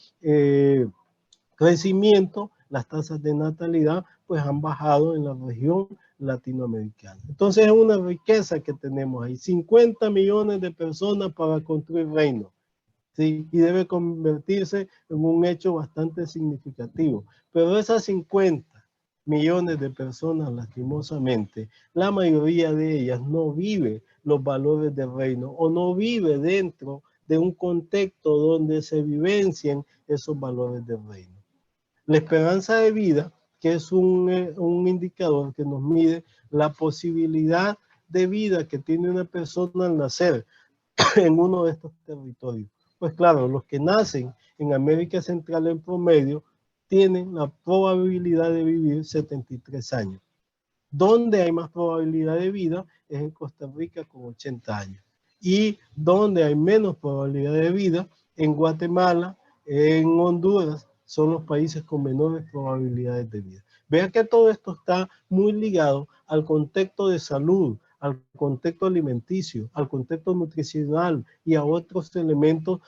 crecimiento, las tasas de natalidad, pues han bajado en la región latinoamericana. Entonces es una riqueza que tenemos ahí, 50 millones de personas para construir reino, ¿sí? Y debe convertirse en un hecho bastante significativo. Pero esas 50 millones de personas, lastimosamente, la mayoría de ellas no vive los valores del reino o no vive dentro de un contexto donde se vivencien esos valores del reino. La esperanza de vida, que es un indicador que nos mide la posibilidad de vida que tiene una persona al nacer en uno de estos territorios. Pues claro, los que nacen en América Central en promedio tienen la probabilidad de vivir 73 años. Donde hay más probabilidad de vida es en Costa Rica con 80 años. Y donde hay menos probabilidad de vida, en Guatemala, en Honduras, son los países con menores probabilidades de vida. Vean que todo esto está muy ligado al contexto de salud, al contexto alimenticio, al contexto nutricional y a otros elementos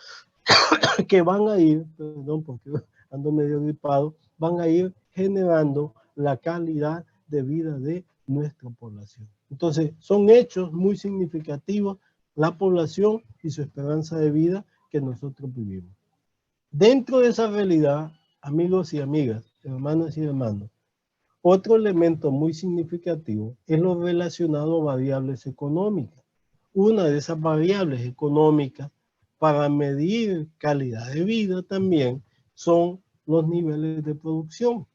que van a ir, perdón porque ando medio gripado, van a ir generando la calidad de vida de nuestra población. Entonces, son hechos muy significativos la población y su esperanza de vida que nosotros vivimos. Dentro de esa realidad, amigos y amigas, hermanas y hermanos, otro elemento muy significativo es lo relacionado a variables económicas. Una de esas variables económicas para medir calidad de vida también son los niveles de producción.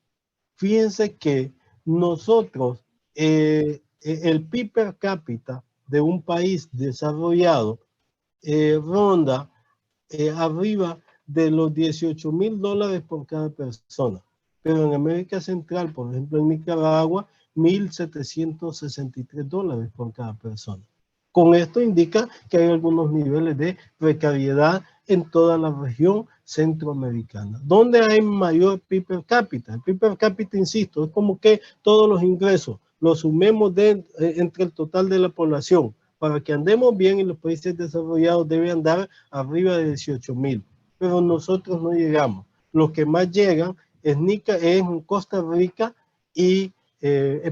Fíjense que nosotros, el PIB per cápita de un país desarrollado ronda arriba de los $18,000 por cada persona. Pero en América Central, por ejemplo en Nicaragua, $1,763 por cada persona. Con esto indica que hay algunos niveles de precariedad en toda la región centroamericana. ¿Dónde hay mayor PIB per cápita? El PIB per cápita, insisto, es como que todos los ingresos los sumemos entre el total de la población. Para que andemos bien en los países desarrollados debe andar arriba de 18,000. Pero nosotros no llegamos. Los que más llegan es Costa Rica y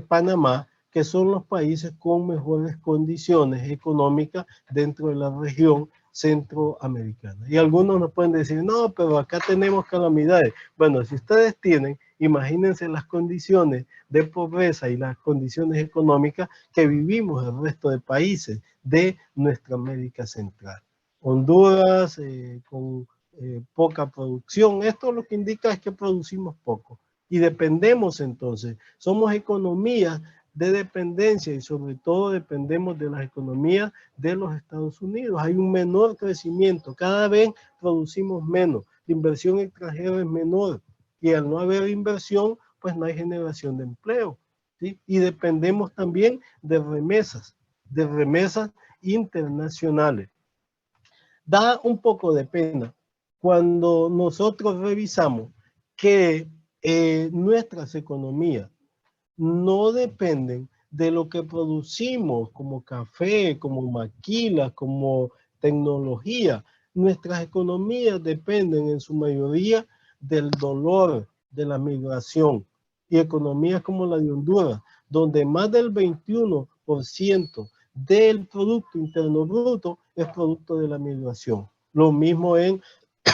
Panamá, que son los países con mejores condiciones económicas dentro de la región centroamericana. Y algunos nos pueden decir, no, pero acá tenemos calamidades. Bueno, si ustedes tienen, imagínense las condiciones de pobreza y las condiciones económicas que vivimos el resto de países de nuestra América Central. Honduras con poca producción. Esto lo que indica es que producimos poco y dependemos entonces. Somos economías de dependencia y sobre todo dependemos de las economías de los Estados Unidos. Hay un menor crecimiento, cada vez producimos menos, la inversión extranjera es menor y al no haber inversión, pues no hay generación de empleo, ¿sí? Y dependemos también de remesas internacionales. Da un poco de pena cuando nosotros revisamos que nuestras economías no dependen de lo que producimos como café, como maquilas, como tecnología. Nuestras economías dependen en su mayoría del dolor de la migración y economías como la de Honduras, donde más del 21% del Producto Interno Bruto es producto de la migración. Lo mismo en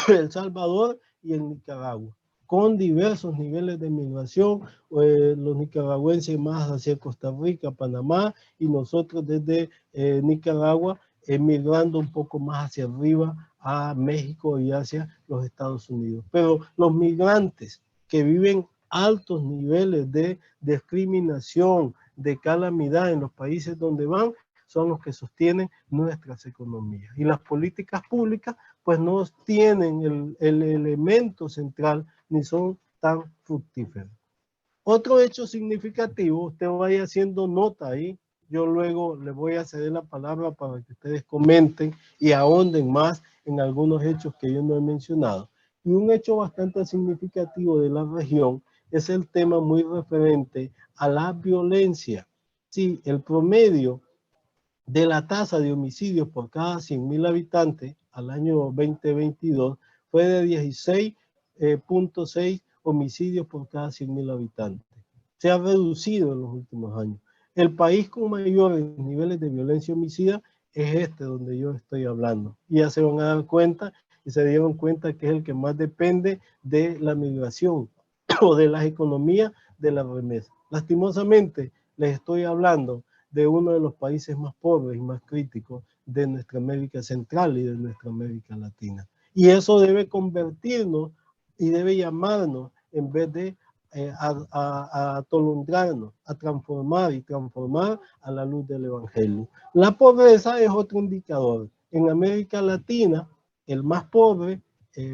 El Salvador y en Nicaragua, con diversos niveles de migración, los nicaragüenses más hacia Costa Rica, Panamá, y nosotros desde Nicaragua emigrando un poco más hacia arriba a México y hacia los Estados Unidos. Pero los migrantes que viven altos niveles de discriminación, de calamidad en los países donde van son los que sostienen nuestras economías. Y las políticas públicas pues no tienen el elemento central ni son tan fructíferas. Otro hecho significativo, usted vaya haciendo nota ahí, yo luego le voy a ceder la palabra para que ustedes comenten y ahonden más en algunos hechos que yo no he mencionado. Y un hecho bastante significativo de la región es el tema muy referente a la violencia. Sí, el promedio de la tasa de homicidios por cada 100.000 habitantes al año 2022 fue de 16.6 homicidios por cada 100.000 habitantes. Se ha reducido en los últimos años. El país con mayores niveles de violencia homicida es este donde yo estoy hablando. Y ya se van a dar cuenta y se dieron cuenta que es el que más depende de la migración o de las economías de la remesa. Lastimosamente, les estoy hablando de uno de los países más pobres y más críticos de nuestra América Central y de nuestra América Latina. Y eso debe convertirnos y debe llamarnos, en vez de atolondrarnos, a transformar y transformar a la luz del Evangelio. La pobreza es otro indicador. En América Latina, el más pobre,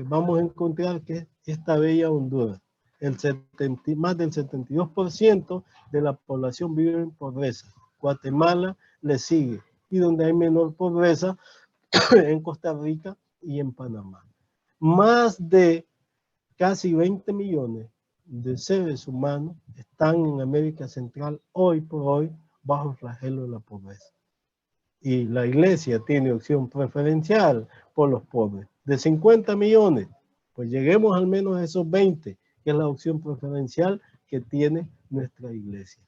vamos a encontrar que es esta bella Honduras. Más del 72% de la población vive en pobreza. Guatemala le sigue. Y donde hay menor pobreza, en Costa Rica y en Panamá. Más de casi 20 millones de seres humanos están en América Central hoy por hoy bajo el flagelo de la pobreza. Y la iglesia tiene opción preferencial por los pobres. De 50 millones, pues lleguemos al menos a esos 20, que es la opción preferencial que tiene nuestra iglesia.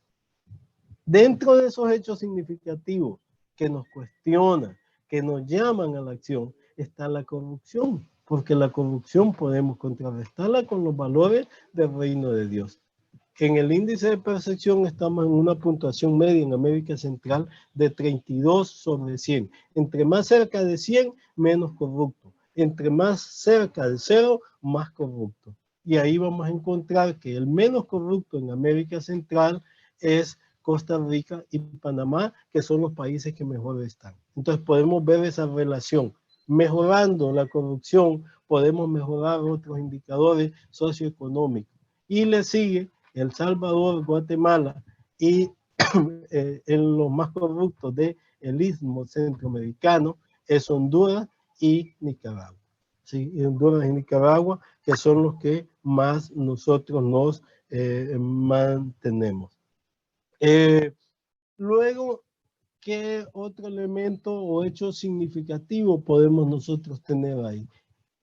Dentro de esos hechos significativos que nos cuestionan, que nos llaman a la acción, está la corrupción, porque la corrupción podemos contrarrestarla con los valores del reino de Dios. En el índice de percepción estamos en una puntuación media en América Central de 32 sobre 100. Entre más cerca de 100, menos corrupto. Entre más cerca de 0, más corrupto. Y ahí vamos a encontrar que el menos corrupto en América Central es Costa Rica y Panamá, que son los países que mejor están. Entonces podemos ver esa relación. Mejorando la corrupción, podemos mejorar otros indicadores socioeconómicos. Y le sigue El Salvador, Guatemala y en los más corruptos del Istmo Centroamericano es Honduras y Nicaragua. Sí, Honduras y Nicaragua, que son los que más nosotros nos mantenemos. Luego, ¿qué otro elemento o hecho significativo podemos nosotros tener ahí?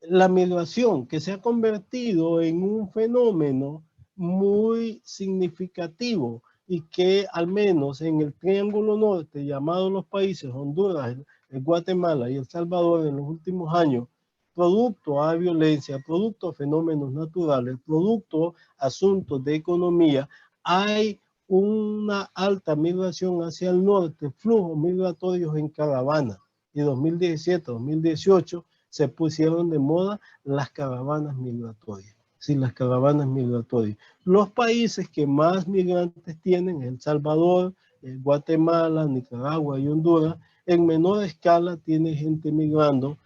La migración, que se ha convertido en un fenómeno muy significativo y que al menos en el Triángulo Norte, llamado los países Honduras, Guatemala y El Salvador, en los últimos años, producto a violencia, producto a fenómenos naturales, producto a asuntos de economía, hay una alta migración hacia el norte, flujos migratorios en caravana. Y 2017-2018 se pusieron de moda las caravanas migratorias. Sí, las caravanas migratorias. Los países que más migrantes tienen, El Salvador, Guatemala, Nicaragua y Honduras. En menor escala tiene gente migrando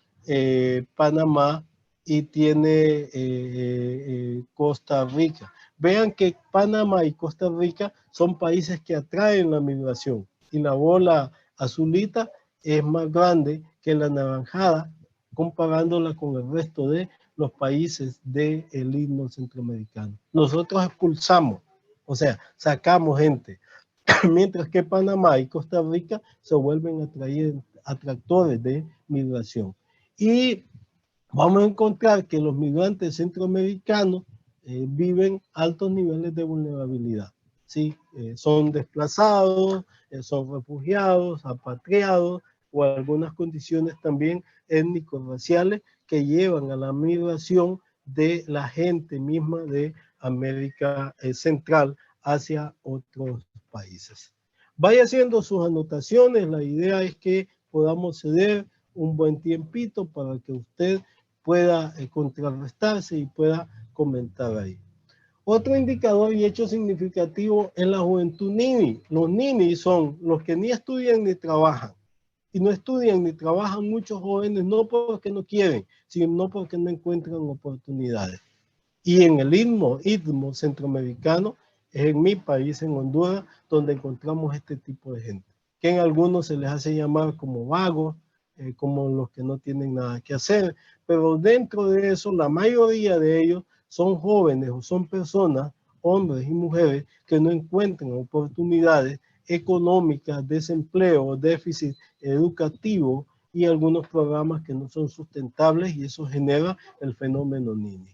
Panamá y tiene Costa Rica. Vean que Panamá y Costa Rica son países que atraen la migración y la bola azulita es más grande que la naranjada comparándola con el resto de los países del Istmo Centroamericano. Nosotros expulsamos, o sea, sacamos gente, mientras que Panamá y Costa Rica se vuelven atractores de migración. Y vamos a encontrar que los migrantes centroamericanos viven altos niveles de vulnerabilidad. ¿Sí? Son desplazados, son refugiados, apatriados o algunas condiciones también étnico-raciales que llevan a la migración de la gente misma de América Central hacia otros países. Vaya haciendo sus anotaciones, la idea es que podamos ceder un buen tiempito para que usted pueda contrarrestarse y pueda comentar ahí. Otro indicador y hecho significativo es la juventud nini. Los nini son los que ni estudian ni trabajan. Y no estudian ni trabajan muchos jóvenes, no porque no quieren, sino porque no encuentran oportunidades. Y en el istmo centroamericano, es en mi país, en Honduras, donde encontramos este tipo de gente, que en algunos se les hace llamar como vagos, como los que no tienen nada que hacer, pero dentro de eso, la mayoría de ellos son jóvenes o son personas, hombres y mujeres, que no encuentran oportunidades económicas, desempleo, déficit educativo y algunos programas que no son sustentables, y eso genera el fenómeno Nini.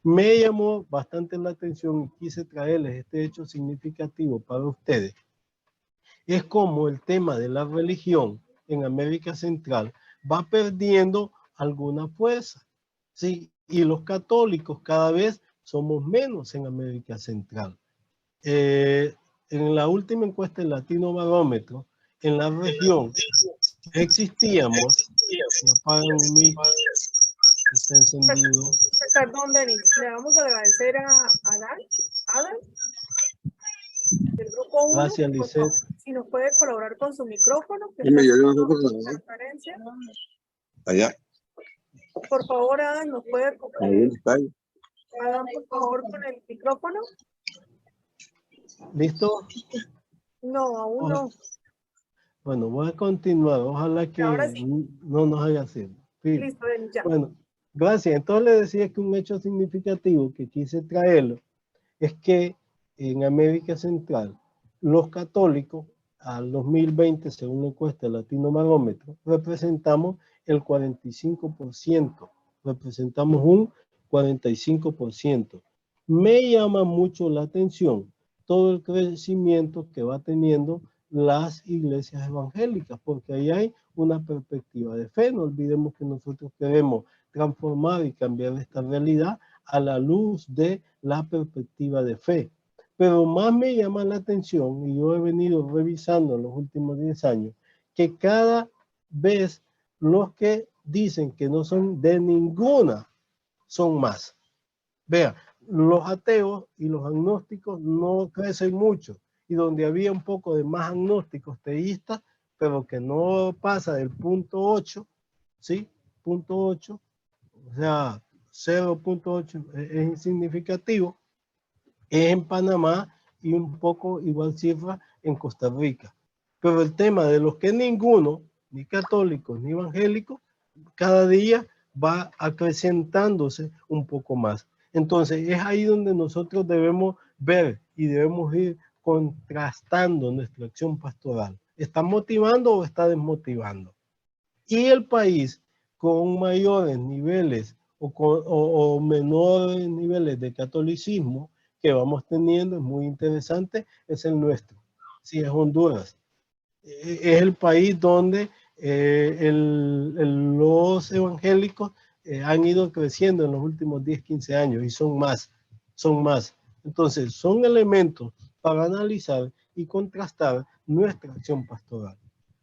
Me llamó bastante la atención y quise traerles este hecho significativo para ustedes. Es como el tema de la religión en América Central va perdiendo alguna fuerza, ¿sí? Y los católicos cada vez somos menos en América Central. En la última encuesta del Latino Barómetro, en la región existíamos, me apagan mi, está encendido. Perdón, Denis, le vamos a agradecer a Adán, del grupo 1, Gracias, Lisette. si nos puede colaborar con su micrófono. Que transparencia. Allá. Por favor, Adán, nos puede Adán, por favor, con el micrófono. ¿Listo? No, aún no. Bueno, voy a continuar. Ojalá que Ahora sí. no nos haga así. Listo, Denis, ya. Bueno, gracias. Entonces le decía que un hecho significativo que quise traerlo es que en América Central los católicos al 2020, según la encuesta Latino Barómetro, representamos el 45%. Representamos un 45%. Me llama mucho la atención todo el crecimiento que va teniendo las iglesias evangélicas, porque ahí hay una perspectiva de fe. No olvidemos que nosotros queremos transformar y cambiar esta realidad a la luz de la perspectiva de fe. Pero más me llama la atención, y yo he venido revisando en los últimos 10 años, que cada vez los que dicen que no son de ninguna son más. Vea, los ateos y los agnósticos no crecen mucho, y donde había un poco de más agnósticos teístas, pero que no pasa del punto 8, ¿sí? Punto 8, o sea, 0.8 es insignificativo, es en Panamá y un poco igual cifra en Costa Rica. Pero el tema de los que ninguno, ni católicos ni evangélicos, cada día va acrecentándose un poco más. Entonces es ahí donde nosotros debemos ver y debemos ir contrastando nuestra acción pastoral. ¿Está motivando o está desmotivando? Y el país con mayores niveles o menores niveles de catolicismo que vamos teniendo, es muy interesante, es el nuestro. Sí, es Honduras. Es el país donde los evangélicos han ido creciendo en los últimos 10, 15 años y son más. Entonces, son elementos para analizar y contrastar nuestra acción pastoral.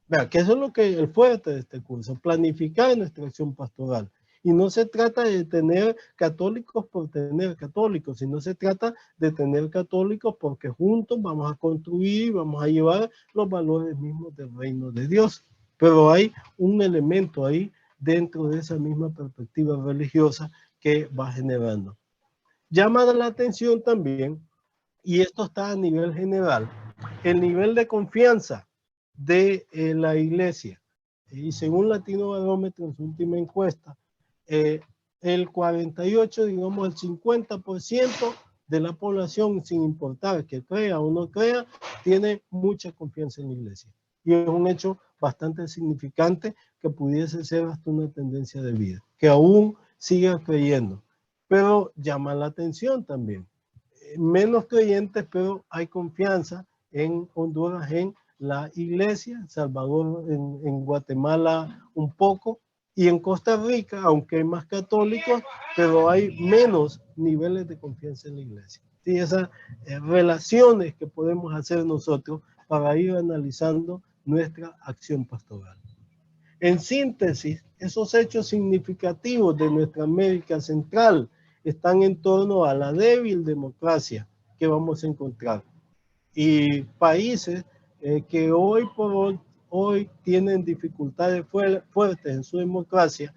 Vea, que eso es lo que el fuerte de este curso, planificar nuestra acción pastoral. Y no se trata de tener católicos por tener católicos, sino se trata de tener católicos porque juntos vamos a construir, vamos a llevar los valores mismos del reino de Dios. Pero hay un elemento ahí dentro de esa misma perspectiva religiosa que va generando. Llama la atención también, y esto está a nivel general, el nivel de confianza de la iglesia. Y según Latino Barómetro en su última encuesta, el 48, digamos el 50% de la población, sin importar que crea o no crea, tiene mucha confianza en la iglesia. Y es un hecho bastante significante que pudiese ser hasta una tendencia de vida, que aún siga creyendo. Pero llama la atención también. Menos creyentes, pero hay confianza en Honduras, en la iglesia, Salvador, en Guatemala un poco, y en Costa Rica, aunque hay más católicos, pero hay menos niveles de confianza en la iglesia. Y esas relaciones que podemos hacer nosotros para ir analizando nuestra acción pastoral. En síntesis, esos hechos significativos de nuestra América Central están en torno a la débil democracia que vamos a encontrar. Y países que hoy por hoy tienen dificultades fuertes en su democracia,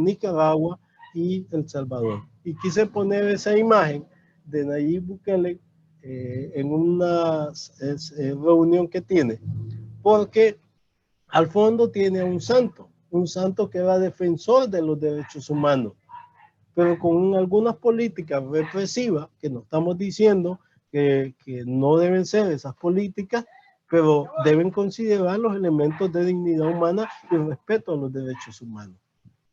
Nicaragua y El Salvador. Y quise poner esa imagen de Nayib Bukele en una reunión que tiene, porque al fondo tiene a un santo que era defensor de los derechos humanos, pero con algunas políticas represivas, que no estamos diciendo que no deben ser esas políticas, pero deben considerar los elementos de dignidad humana y respeto a los derechos humanos.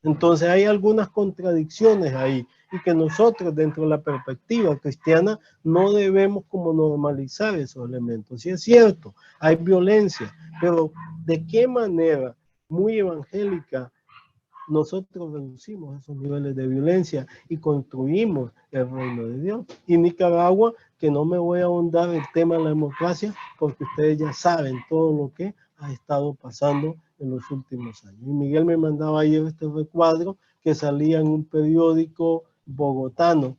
Entonces hay algunas contradicciones ahí y que nosotros dentro de la perspectiva cristiana no debemos como normalizar esos elementos. Sí es cierto, hay violencia, pero ¿de qué manera muy evangélica nosotros reducimos esos niveles de violencia y construimos el reino de Dios? Y Nicaragua, que no me voy a ahondar el tema de la democracia, porque ustedes ya saben todo lo que ha estado pasando en los últimos años. Y Miguel me mandaba ayer este recuadro que salía en un periódico bogotano,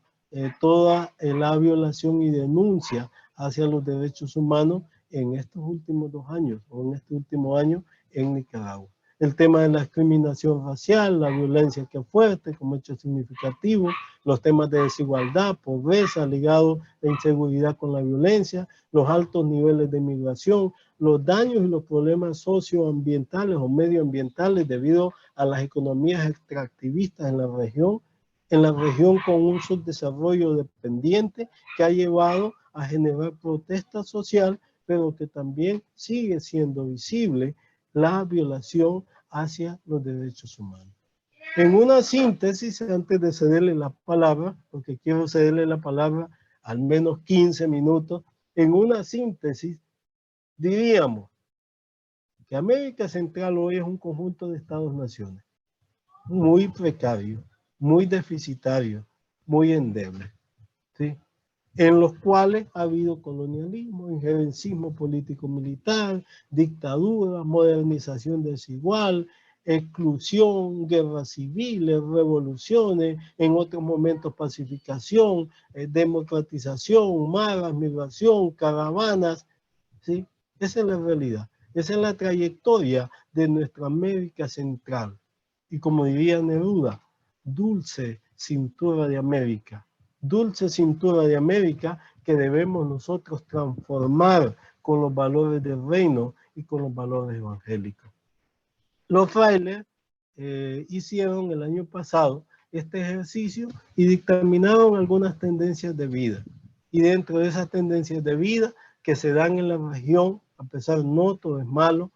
toda la violación y denuncia hacia los derechos humanos en estos últimos 2 años, o en este último año en Nicaragua. El tema de la discriminación racial, la violencia que es fuerte como hecho significativo, los temas de desigualdad, pobreza ligado a inseguridad con la violencia, los altos niveles de migración, los daños y los problemas socioambientales o medioambientales debido a las economías extractivistas en la región con un subdesarrollo dependiente que ha llevado a generar protesta social, pero que también sigue siendo visible la violación hacia los derechos humanos. En una síntesis, antes de cederle la palabra, porque quiero cederle la palabra al menos 15 minutos, en una síntesis diríamos que América Central hoy es un conjunto de estados-naciones muy precario, muy deficitario, muy endeble, ¿sí? En los cuales ha habido colonialismo, injerencismo político-militar, dictadura, modernización desigual, exclusión, guerras civiles, revoluciones, en otros momentos pacificación, democratización, maras, migración, caravanas, ¿sí? Esa es la realidad, esa es la trayectoria de nuestra América Central. Y como diría Neruda, dulce cintura de América. Dulce cintura de América que debemos nosotros transformar con los valores del reino y con los valores evangélicos. Los frailes hicieron el año pasado este ejercicio y dictaminaron algunas tendencias de vida. Y dentro de esas tendencias de vida que se dan en la región, a pesar no todo es malo,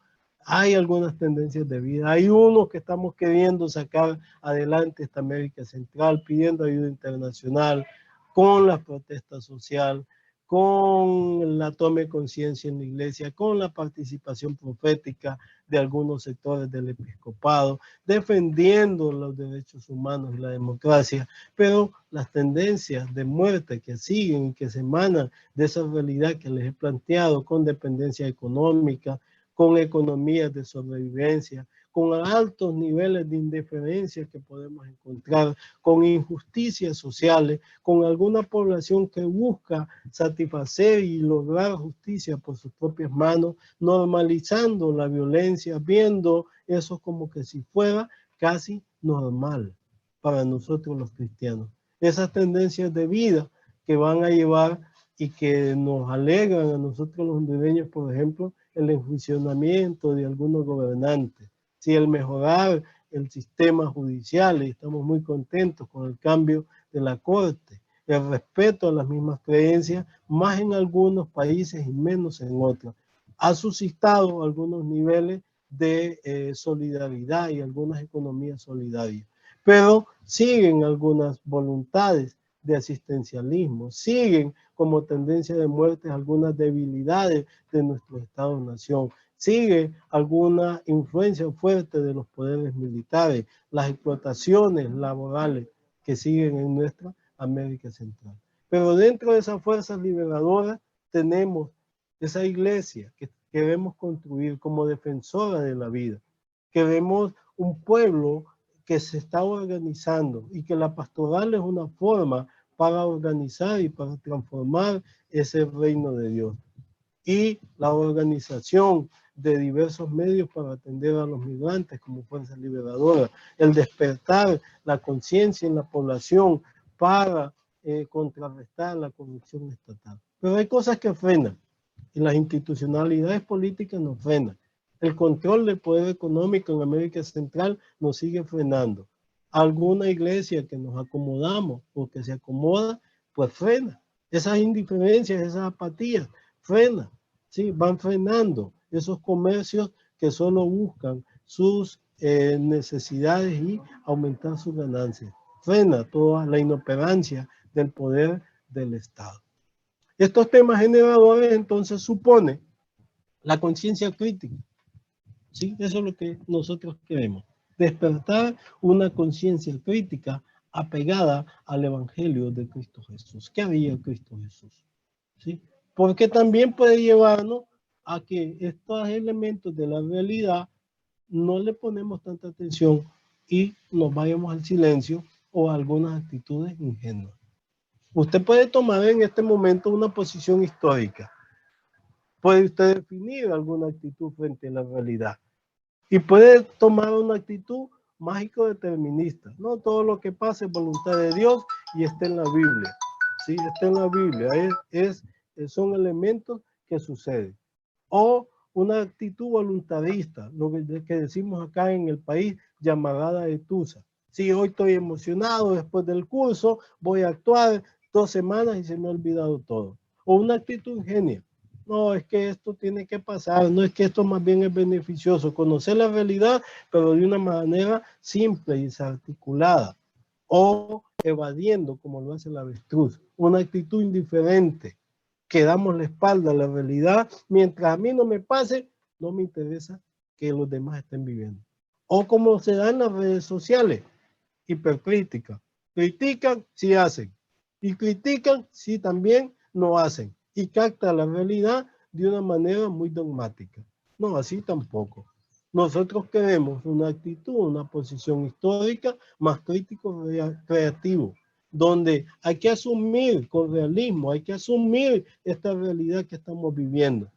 hay algunas tendencias de vida. Hay unos que estamos queriendo sacar adelante esta América Central, pidiendo ayuda internacional, con la protesta social, con la toma de conciencia en la iglesia, con la participación profética de algunos sectores del episcopado, defendiendo los derechos humanos y la democracia, pero las tendencias de muerte que siguen y que se emanan de esa realidad que les he planteado, con dependencia económica, con economías de sobrevivencia, con altos niveles de indiferencia que podemos encontrar, con injusticias sociales, con alguna población que busca satisfacer y lograr justicia por sus propias manos, normalizando la violencia, viendo eso como que si fuera casi normal para nosotros los cristianos. Esas tendencias de vida que van a llevar y que nos alegran a nosotros los hondureños, por ejemplo, el enjuiciamiento de algunos gobernantes, si el mejorar el sistema judicial, y estamos muy contentos con el cambio de la Corte, el respeto a las mismas creencias, más en algunos países y menos en otros. Ha suscitado algunos niveles de solidaridad y algunas economías solidarias, pero siguen algunas voluntades de asistencialismo, siguen como tendencia de muerte algunas debilidades de nuestro Estado-nación, sigue alguna influencia fuerte de los poderes militares, las explotaciones laborales que siguen en nuestra América Central. Pero dentro de esas fuerzas liberadoras tenemos esa iglesia que queremos construir como defensora de la vida. Queremos un pueblo que se está organizando y que la pastoral es una forma para organizar y para transformar ese reino de Dios. Y la organización de diversos medios para atender a los migrantes como Fuerza Liberadora, el despertar la conciencia en la población para contrarrestar la corrupción estatal. Pero hay cosas que frenan y las institucionalidades políticas nos frenan. El control del poder económico en América Central nos sigue frenando. Alguna iglesia que nos acomodamos o que se acomoda, pues frena. Esas indiferencias, esas apatías, frena. Sí, van frenando esos comercios que solo buscan sus necesidades y aumentar sus ganancias. Frena toda la inoperancia del poder del Estado. Estos temas generadores entonces supone la conciencia crítica. ¿Sí? Eso es lo que nosotros queremos. Despertar una conciencia crítica apegada al Evangelio de Cristo Jesús. ¿Qué había Cristo Jesús? ¿Sí? Porque también puede llevarnos a que estos elementos de la realidad no le ponemos tanta atención y nos vayamos al silencio o a algunas actitudes ingenuas. Usted puede tomar en este momento una posición histórica. Puede usted definir alguna actitud frente a la realidad. Y puede tomar una actitud mágico-determinista. No todo lo que pasa es voluntad de Dios y está en la Biblia. Sí, está en la Biblia. Son elementos que suceden. O una actitud voluntarista, lo que decimos acá en el país, llamada de Tusa. Sí, hoy estoy emocionado después del curso, voy a actuar 2 semanas y se me ha olvidado todo. O una actitud ingenia. No, es que esto tiene que pasar, no es que esto más bien es beneficioso. Conocer la realidad, pero de una manera simple y desarticulada. O evadiendo, como lo hace la avestruz. Una actitud indiferente, que damos la espalda a la realidad. Mientras a mí no me pase, no me interesa que los demás estén viviendo. O como se da en las redes sociales, hipercrítica. Critican si hacen. Y critican si también no hacen. Y capta la realidad de una manera muy dogmática. No, así tampoco. Nosotros queremos una actitud, una posición histórica más crítico creativo, donde hay que asumir con realismo, hay que asumir esta realidad que estamos viviendo.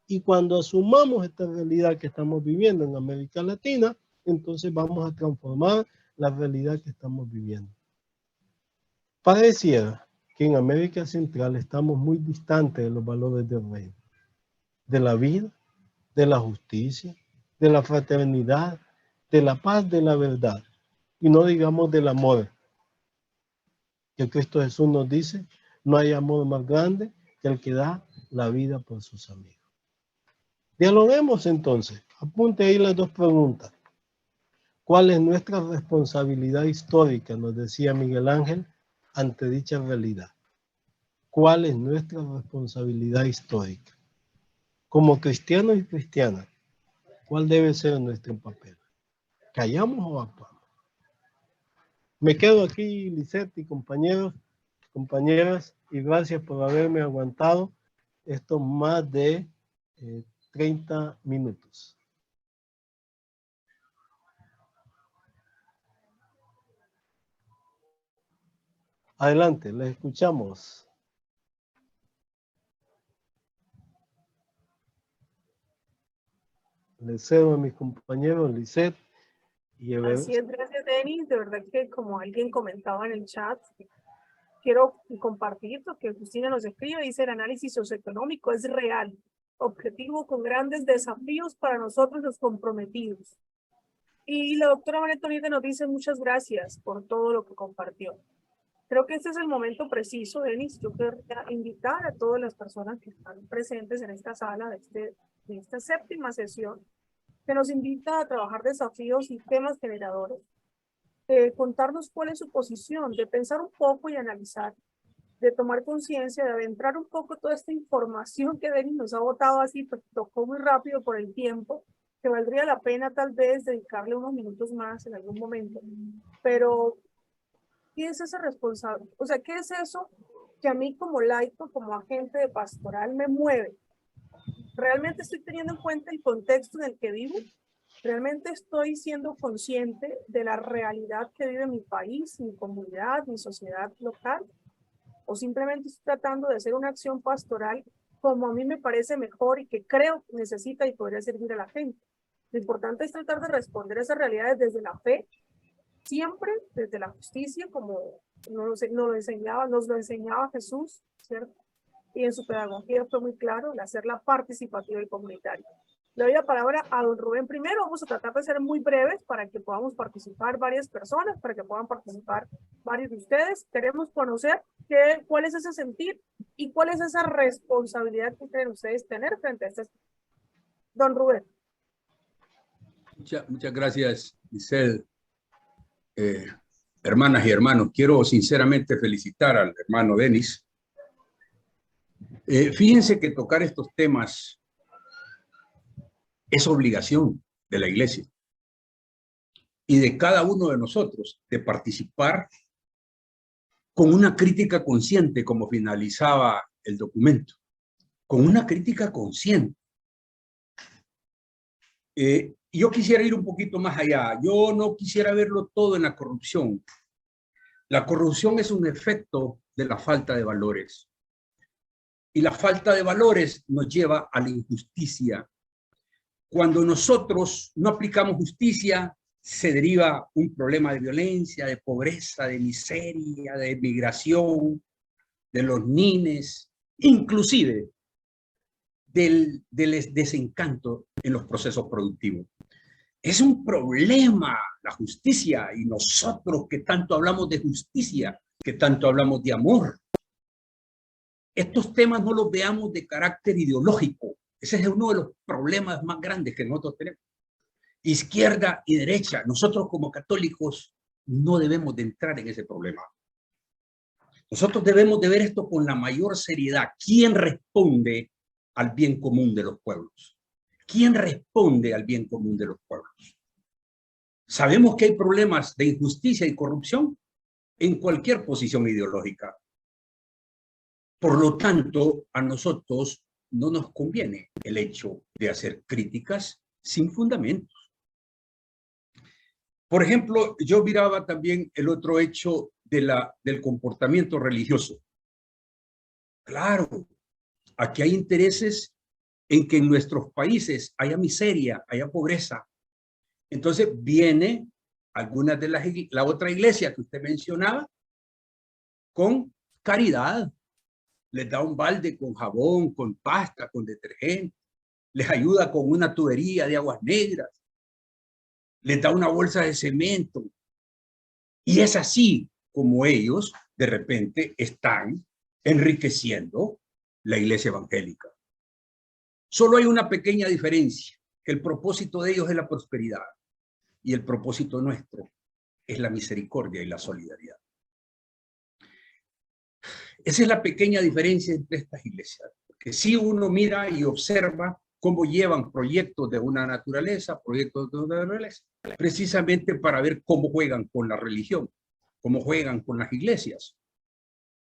Y cuando asumamos esta realidad que estamos viviendo en América Latina, entonces vamos a transformar la realidad que estamos viviendo. Pareciera que en América Central estamos muy distantes de los valores del reino, de la vida, de la justicia, de la fraternidad, de la paz, de la verdad, y no digamos del amor, que Cristo Jesús nos dice, no hay amor más grande que el que da la vida por sus amigos. Dialoguemos entonces, apunte ahí las 2 preguntas. ¿Cuál es nuestra responsabilidad histórica, nos decía Miguel Ángel, ante dicha realidad? ¿Cuál es nuestra responsabilidad histórica? Como cristianos y cristianas, ¿cuál debe ser nuestro papel? ¿Callamos o actuamos? Me quedo aquí, Lisette y compañeros, compañeras, y gracias por haberme aguantado estos más de 30 minutos. Adelante, les escuchamos. Les cedo a mis compañeros Lisette y Ever. Así es, gracias, Denis. De verdad que como alguien comentaba en el chat, quiero compartir lo que Justina nos escribe. Dice: el análisis socioeconómico es real, objetivo, con grandes desafíos para nosotros los comprometidos. Y la doctora María Antonieta nos dice: muchas gracias por todo lo que compartió. Creo que este es el momento preciso, Denis. Yo quería invitar a todas las personas que están presentes en esta sala de esta 7ª sesión, que nos invita a trabajar desafíos y temas generadores, contarnos cuál es su posición, de pensar un poco y analizar, de tomar conciencia, de adentrar un poco toda esta información que Denis nos ha botado así, pues tocó muy rápido por el tiempo, que valdría la pena tal vez dedicarle unos minutos más en algún momento. Pero ¿qué es esa responsabilidad? O sea, ¿qué es eso que a mí como laico, como agente de pastoral me mueve? ¿Realmente estoy teniendo en cuenta el contexto en el que vivo? ¿Realmente estoy siendo consciente de la realidad que vive mi país, mi comunidad, mi sociedad local? ¿O simplemente estoy tratando de hacer una acción pastoral como a mí me parece mejor y que creo que necesita y podría servir a la gente? Lo importante es tratar de responder a esas realidades desde la fe, siempre desde la justicia, como nos lo enseñaba Jesús, ¿cierto? Y en su pedagogía fue muy claro el hacerla participativa y comunitaria. Le doy la palabra a don Rubén primero. Vamos a tratar de ser muy breves para que podamos participar varias personas, para que puedan participar varios de ustedes. Queremos conocer cuál es ese sentir y cuál es esa responsabilidad que creen ustedes tener frente a este. Don Rubén. Muchas gracias, Giselle. Hermanas y hermanos, quiero sinceramente felicitar al hermano Denis. Fíjense que tocar estos temas es obligación de la Iglesia y de cada uno de nosotros de participar con una crítica consciente, como finalizaba el documento, con una crítica consciente. Yo quisiera ir un poquito más allá. Yo no quisiera verlo todo en la corrupción. La corrupción es un efecto de la falta de valores. Y la falta de valores nos lleva a la injusticia. Cuando nosotros no aplicamos justicia, se deriva un problema de violencia, de pobreza, de miseria, de migración, de los niños, inclusive del desencanto en los procesos productivos. Es un problema la justicia, y nosotros que tanto hablamos de justicia, que tanto hablamos de amor, estos temas no los veamos de carácter ideológico. Ese es uno de los problemas más grandes que nosotros tenemos. Izquierda y derecha, nosotros como católicos no debemos de entrar en ese problema. Nosotros debemos de ver esto con la mayor seriedad. ¿Quién responde al bien común de los pueblos? ¿Quién responde al bien común de los pueblos? Sabemos que hay problemas de injusticia y corrupción en cualquier posición ideológica. Por lo tanto, a nosotros no nos conviene el hecho de hacer críticas sin fundamentos. Por ejemplo, yo miraba también el otro hecho del comportamiento religioso. Claro, aquí hay intereses en que en nuestros países haya miseria, haya pobreza. Entonces viene algunas de la otra iglesia que usted mencionaba con caridad. Les da un balde con jabón, con pasta, con detergente. Les ayuda con una tubería de aguas negras. Les da una bolsa de cemento. Y es así como ellos de repente están enriqueciendo la iglesia evangélica. Solo hay una pequeña diferencia, que el propósito de ellos es la prosperidad y el propósito nuestro es la misericordia y la solidaridad. Esa es la pequeña diferencia entre estas iglesias, porque si uno mira y observa cómo llevan proyectos de una naturaleza, precisamente para ver cómo juegan con la religión, cómo juegan con las iglesias.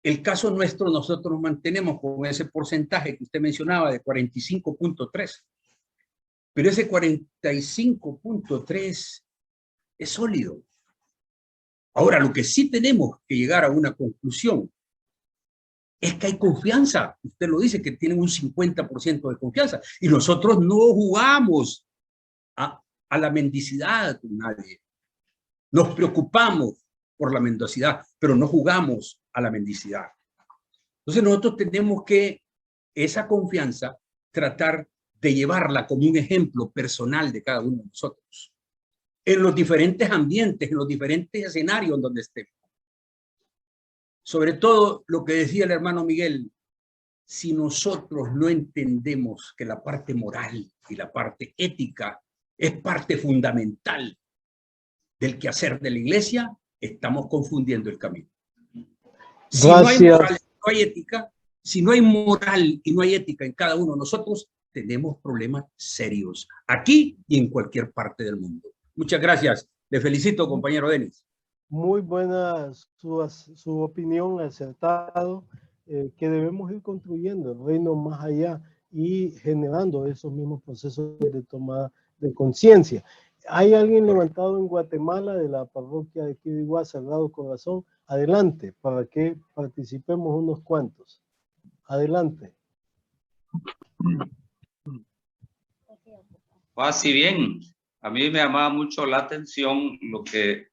El caso nuestro, nosotros nos mantenemos con ese porcentaje que usted mencionaba de 45.3, pero ese 45.3 es sólido. Ahora, lo que sí tenemos que llegar a una conclusión es que hay confianza. Usted lo dice, que tienen un 50% de confianza. Y nosotros no jugamos a la mendicidad con nadie. Nos preocupamos por la mendicidad, pero no jugamos a la mendicidad. Entonces nosotros tenemos que esa confianza tratar de llevarla como un ejemplo personal de cada uno de nosotros. En los diferentes ambientes, en los diferentes escenarios en donde estemos. Sobre todo lo que decía el hermano Miguel, si nosotros no entendemos que la parte moral y la parte ética es parte fundamental del quehacer de la iglesia, estamos confundiendo el camino. Si no hay moral, no hay ética, si no hay moral y no hay ética en cada uno de nosotros, tenemos problemas serios aquí y en cualquier parte del mundo. Muchas gracias. Le felicito, compañero Denis. Muy buena su opinión, acertado, que debemos ir construyendo el reino más allá y generando esos mismos procesos de toma de conciencia. ¿Hay alguien levantado en Guatemala de la parroquia de Quiriguá, Sagrado Corazón? Adelante, para que participemos unos cuantos. Adelante. Si bien a mí me llamaba mucho la atención lo que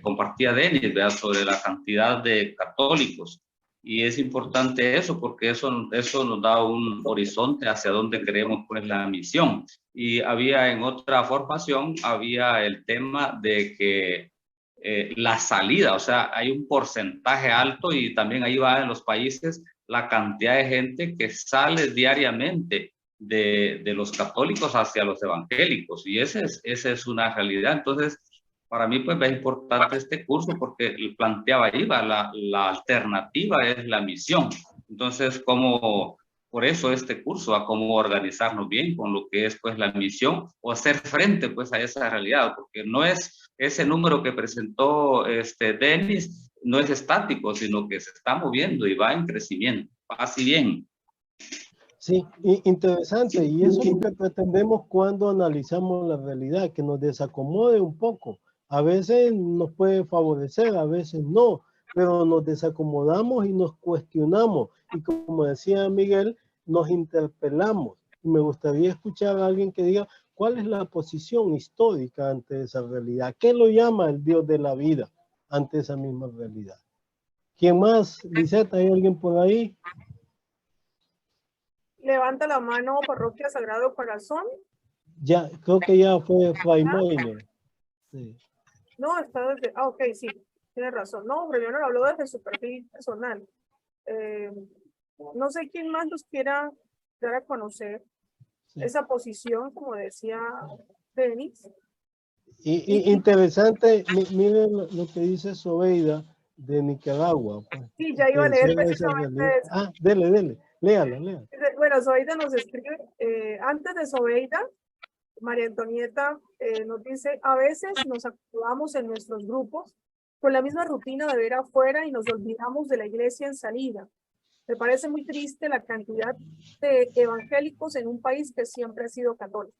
compartía Denis, ¿verdad? Sobre la cantidad de católicos. Y es importante eso, porque eso nos da un horizonte hacia dónde queremos pues la misión. Y había en otra formación, había el tema de que la salida, o sea, hay un porcentaje alto y también ahí va en los países la cantidad de gente que sale diariamente de los católicos hacia los evangélicos, y esa es una realidad. Entonces, para mí pues es importante este curso porque planteaba ahí la alternativa es la misión. Entonces, por eso este curso, a cómo organizarnos bien con lo que es pues la misión o hacer frente pues a esa realidad, porque no es ese número que presentó Denis, no es estático, sino que se está moviendo y va en crecimiento. Así bien. Sí, interesante, y eso es lo que pretendemos cuando analizamos la realidad, que nos desacomode un poco. A veces nos puede favorecer, a veces no, pero nos desacomodamos y nos cuestionamos. Y como decía Miguel, nos interpelamos. Y me gustaría escuchar a alguien que diga cuál es la posición histórica ante esa realidad. ¿Qué lo llama el Dios de la vida ante esa misma realidad? ¿Quién más? Lisette, ¿hay alguien por ahí? Levanta la mano, Parroquia Sagrado Corazón. Ya, creo que ya fue Fray Moiner. Sí. No, está desde... ok, sí, tiene razón. No, pero yo no lo hablo desde su perfil personal. No sé quién más nos quiera dar a conocer esa posición, como decía Denis. Interesante, miren lo que dice Sobeida de Nicaragua. Pues, sí, ya iba a leer precisamente eso. Ah, dele, léala. Bueno, Sobeida nos escribe, antes de Sobeida, María Antonieta nos dice, a veces nos acomodamos en nuestros grupos con la misma rutina de ver afuera y nos olvidamos de la iglesia en salida. Me parece muy triste la cantidad de evangélicos en un país que siempre ha sido católico.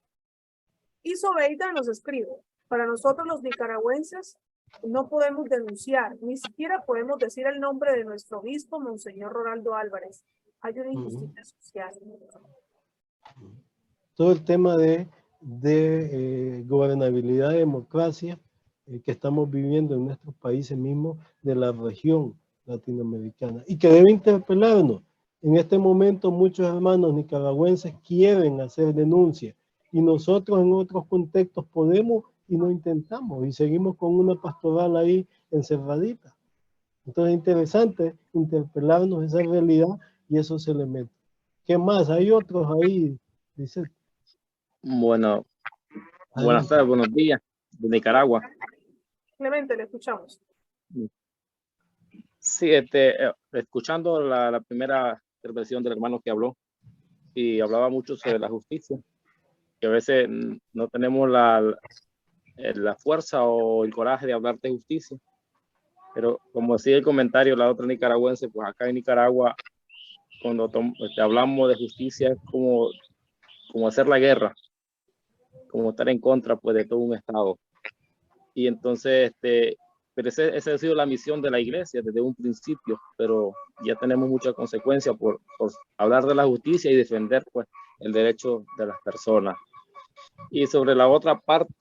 Y Sobeida nos escribe, para nosotros los nicaragüenses no podemos denunciar, ni siquiera podemos decir el nombre de nuestro obispo, Monseñor Ronaldo Álvarez. Hay una injusticia social. Todo el tema de gobernabilidad y democracia que estamos viviendo en nuestros países mismos de la región latinoamericana y que debe interpelarnos. En este momento muchos hermanos nicaragüenses quieren hacer denuncias y nosotros en otros contextos podemos y no intentamos y seguimos con una pastoral ahí encerradita. Entonces es interesante interpelarnos esa realidad y esos elementos. ¿Qué más? Hay otros ahí, dice. Bueno, buenas tardes, buenos días, de Nicaragua. Clemente, le escuchamos. Sí, escuchando la primera intervención del hermano que habló y hablaba mucho sobre la justicia, que a veces no tenemos la fuerza o el coraje de hablar de justicia, pero como decía el comentario la otra nicaragüense, pues acá en Nicaragua, cuando hablamos de justicia es como hacer la guerra, como estar en contra pues de todo un estado. Y entonces pero esa ha sido la misión de la iglesia desde un principio, pero ya tenemos muchas consecuencias por hablar de la justicia y defender pues el derecho de las personas. Y sobre la otra parte,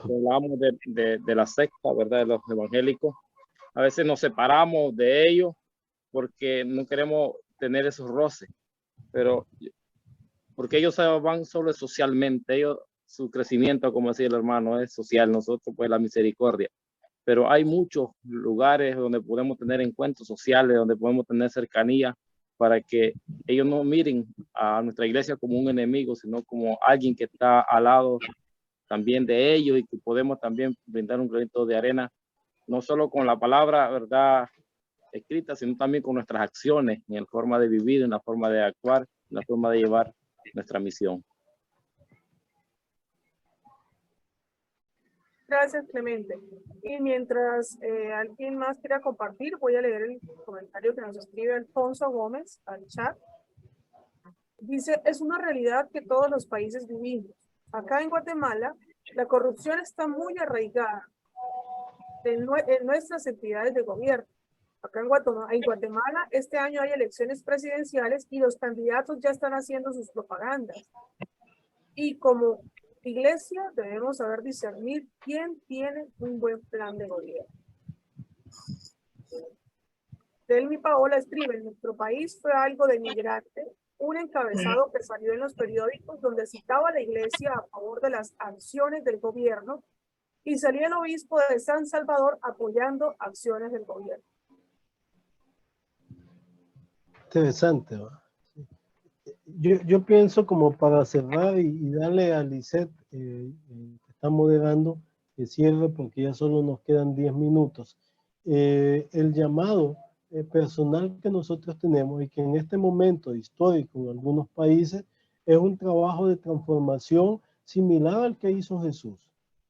hablamos de la secta, ¿verdad? De los evangélicos, a veces nos separamos de ellos porque no queremos tener esos roces, pero porque ellos van solo socialmente, su crecimiento, como decía el hermano, es social, nosotros pues la misericordia. Pero hay muchos lugares donde podemos tener encuentros sociales, donde podemos tener cercanía, para que ellos no miren a nuestra iglesia como un enemigo, sino como alguien que está al lado también de ellos y que podemos también brindar un granito de arena, no solo con la palabra, ¿verdad?, escrita, sino también con nuestras acciones, en la forma de vivir, en la forma de actuar, en la forma de llevar nuestra misión. Gracias, Clemente. Y mientras alguien más quiera compartir, voy a leer el comentario que nos escribe Alfonso Gómez al chat. Dice, es una realidad que todos los países vivimos. Acá en Guatemala, la corrupción está muy arraigada en nuestras entidades de gobierno. Acá en Guatemala, este año hay elecciones presidenciales y los candidatos ya están haciendo sus propagandas. Y como iglesia debemos saber discernir quién tiene un buen plan de gobierno. Delmi Paola escribe: en nuestro país fue algo denigrante, un encabezado que salió en los periódicos donde citaba a la iglesia a favor de las acciones del gobierno y salía el obispo de San Salvador apoyando acciones del gobierno. Interesante, ¿va? Yo pienso, como para cerrar y darle a Lisette, que está moderando, que cierre porque ya solo nos quedan 10 minutos. El llamado personal que nosotros tenemos y que en este momento histórico en algunos países es un trabajo de transformación similar al que hizo Jesús,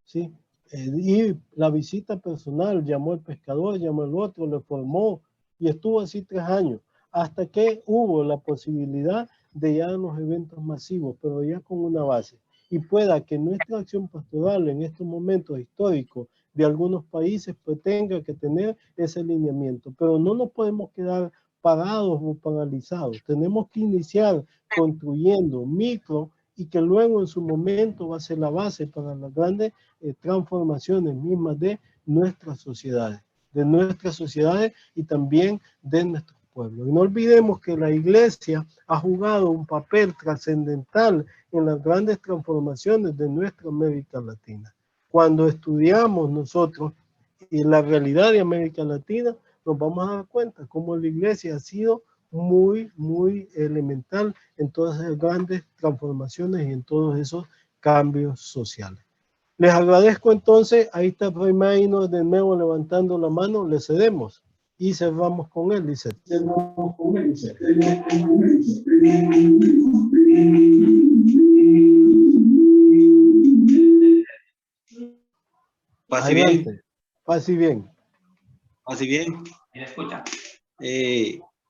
¿sí? Y la visita personal, llamó al pescador, llamó al otro, le formó y estuvo así 3 años, hasta que hubo la posibilidad de ya los eventos masivos, pero ya con una base. Y pueda que nuestra acción pastoral en estos momentos históricos de algunos países pues tenga que tener ese alineamiento, pero no nos podemos quedar parados o paralizados. Tenemos que iniciar construyendo micro y que luego en su momento va a ser la base para las grandes transformaciones mismas de nuestras sociedades y también de nuestros pueblos. Y no olvidemos que la iglesia ha jugado un papel trascendental en las grandes transformaciones de nuestra América Latina. Cuando estudiamos nosotros la realidad de América Latina, nos vamos a dar cuenta cómo la iglesia ha sido muy, muy elemental en todas esas grandes transformaciones y en todos esos cambios sociales. Les agradezco entonces, ahí está Fray Maino de nuevo levantando la mano, le cedemos y cerramos con él, Lisette. Pase bien. Pase bien. Pase bien. ¿Me escucha?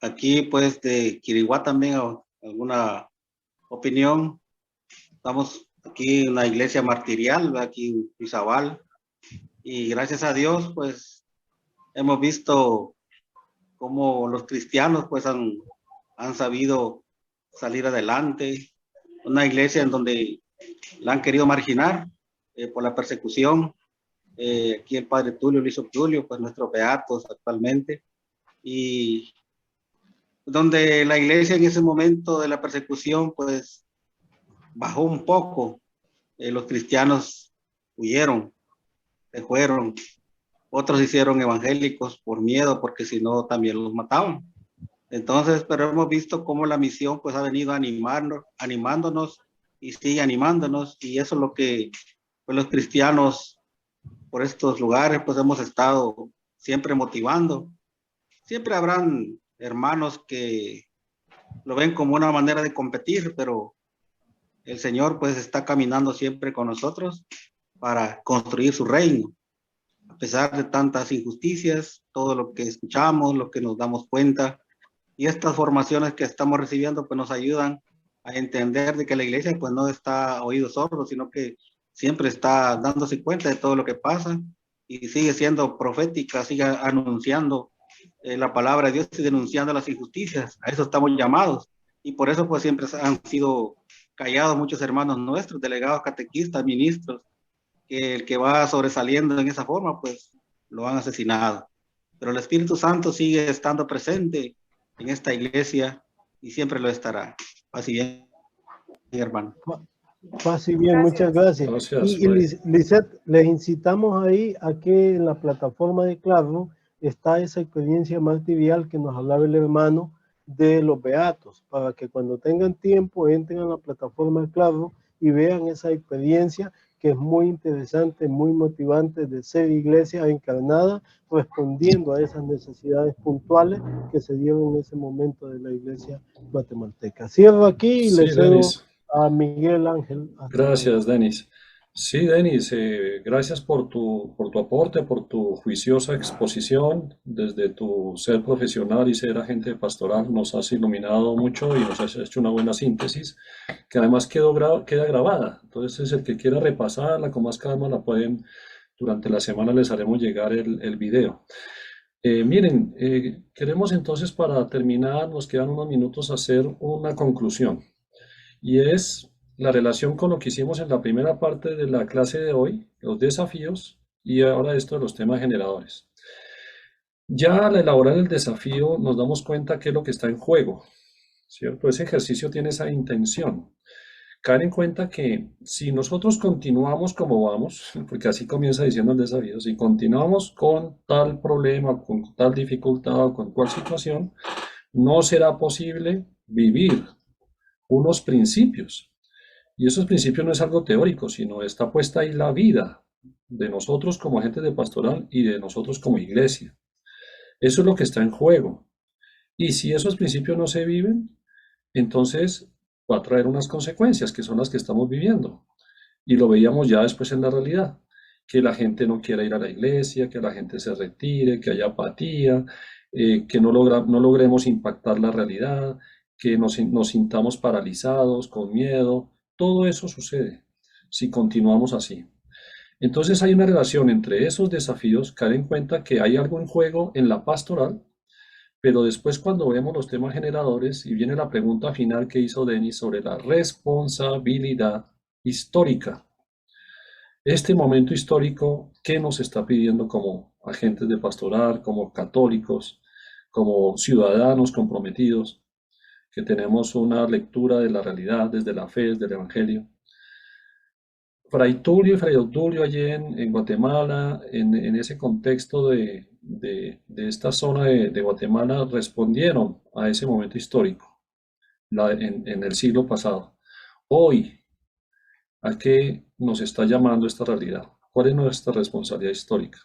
Aquí pues de Quiriguá también alguna opinión. Estamos aquí en una iglesia martirial, aquí en Izabal, y gracias a Dios pues hemos visto cómo los cristianos pues han sabido salir adelante. Una iglesia en donde la han querido marginar por la persecución. Aquí el padre Tulio, Luis Tulio, pues nuestros beatos actualmente, y donde la iglesia en ese momento de la persecución pues bajó un poco. Los cristianos huyeron, se fueron, otros se hicieron evangélicos por miedo, porque si no también los mataban. Entonces, pero hemos visto cómo la misión pues ha venido animándonos y sigue animándonos, y eso es lo que pues los cristianos por estos lugares pues hemos estado siempre motivando. Siempre habrán hermanos que lo ven como una manera de competir, pero el Señor pues está caminando siempre con nosotros para construir su reino. A pesar de tantas injusticias, todo lo que escuchamos, lo que nos damos cuenta, y estas formaciones que estamos recibiendo pues nos ayudan a entender de que la iglesia pues no está a oídos sordos, sino que siempre está dándose cuenta de todo lo que pasa y sigue siendo profética, sigue anunciando la palabra de Dios y denunciando las injusticias. A eso estamos llamados, y por eso pues siempre han sido callados muchos hermanos nuestros, delegados, catequistas, ministros, que el que va sobresaliendo en esa forma pues lo han asesinado. Pero el Espíritu Santo sigue estando presente en esta iglesia y siempre lo estará. Así bien, hermano. Así bien, muchas gracias. Y Lisette, les incitamos ahí a que en la plataforma de Claro está esa experiencia martirial que nos hablaba el hermano de los beatos, para que cuando tengan tiempo entren a la plataforma de Claro y vean esa experiencia que es muy interesante, muy motivante, de ser iglesia encarnada, respondiendo a esas necesidades puntuales que se dieron en ese momento de la iglesia guatemalteca. Cierro aquí y le cedo a Miguel Ángel. Gracias, Denis. Sí, Denis, gracias por tu aporte, por tu juiciosa exposición. Desde tu ser profesional y ser agente pastoral nos has iluminado mucho y nos has hecho una buena síntesis, que además queda grabada. Entonces, el que quiera repasarla con más calma, la pueden, durante la semana les haremos llegar el video. Miren, queremos entonces para terminar, nos quedan unos minutos, hacer una conclusión. Y es la relación con lo que hicimos en la primera parte de la clase de hoy, los desafíos, y ahora esto de los temas generadores. Ya al elaborar el desafío nos damos cuenta qué es lo que está en juego, ¿cierto? Ese ejercicio tiene esa intención. Caer en cuenta que si nosotros continuamos como vamos, porque así comienza diciendo el desafío, si continuamos con tal problema, con tal dificultad o con cual situación, no será posible vivir unos principios. Y esos principios no es algo teórico, sino está puesta ahí la vida de nosotros como agentes de pastoral y de nosotros como iglesia. Eso es lo que está en juego. Y si esos principios no se viven, entonces va a traer unas consecuencias que son las que estamos viviendo. Y lo veíamos ya después en la realidad, que la gente no quiera ir a la iglesia, que la gente se retire, que haya apatía, que no logremos impactar la realidad, que nos sintamos paralizados, con miedo. Todo eso sucede si continuamos así. Entonces hay una relación entre esos desafíos, caer en cuenta que hay algo en juego en la pastoral, pero después cuando vemos los temas generadores y viene la pregunta final que hizo Denis sobre la responsabilidad histórica. Este momento histórico, ¿qué nos está pidiendo como agentes de pastoral, como católicos, como ciudadanos comprometidos, que tenemos una lectura de la realidad desde la fe, desde el Evangelio? Fray Tulio y Fray Obdulio allí en Guatemala, en ese contexto de esta zona de Guatemala, respondieron a ese momento histórico en el siglo pasado. Hoy, ¿a qué nos está llamando esta realidad? ¿Cuál es nuestra responsabilidad histórica?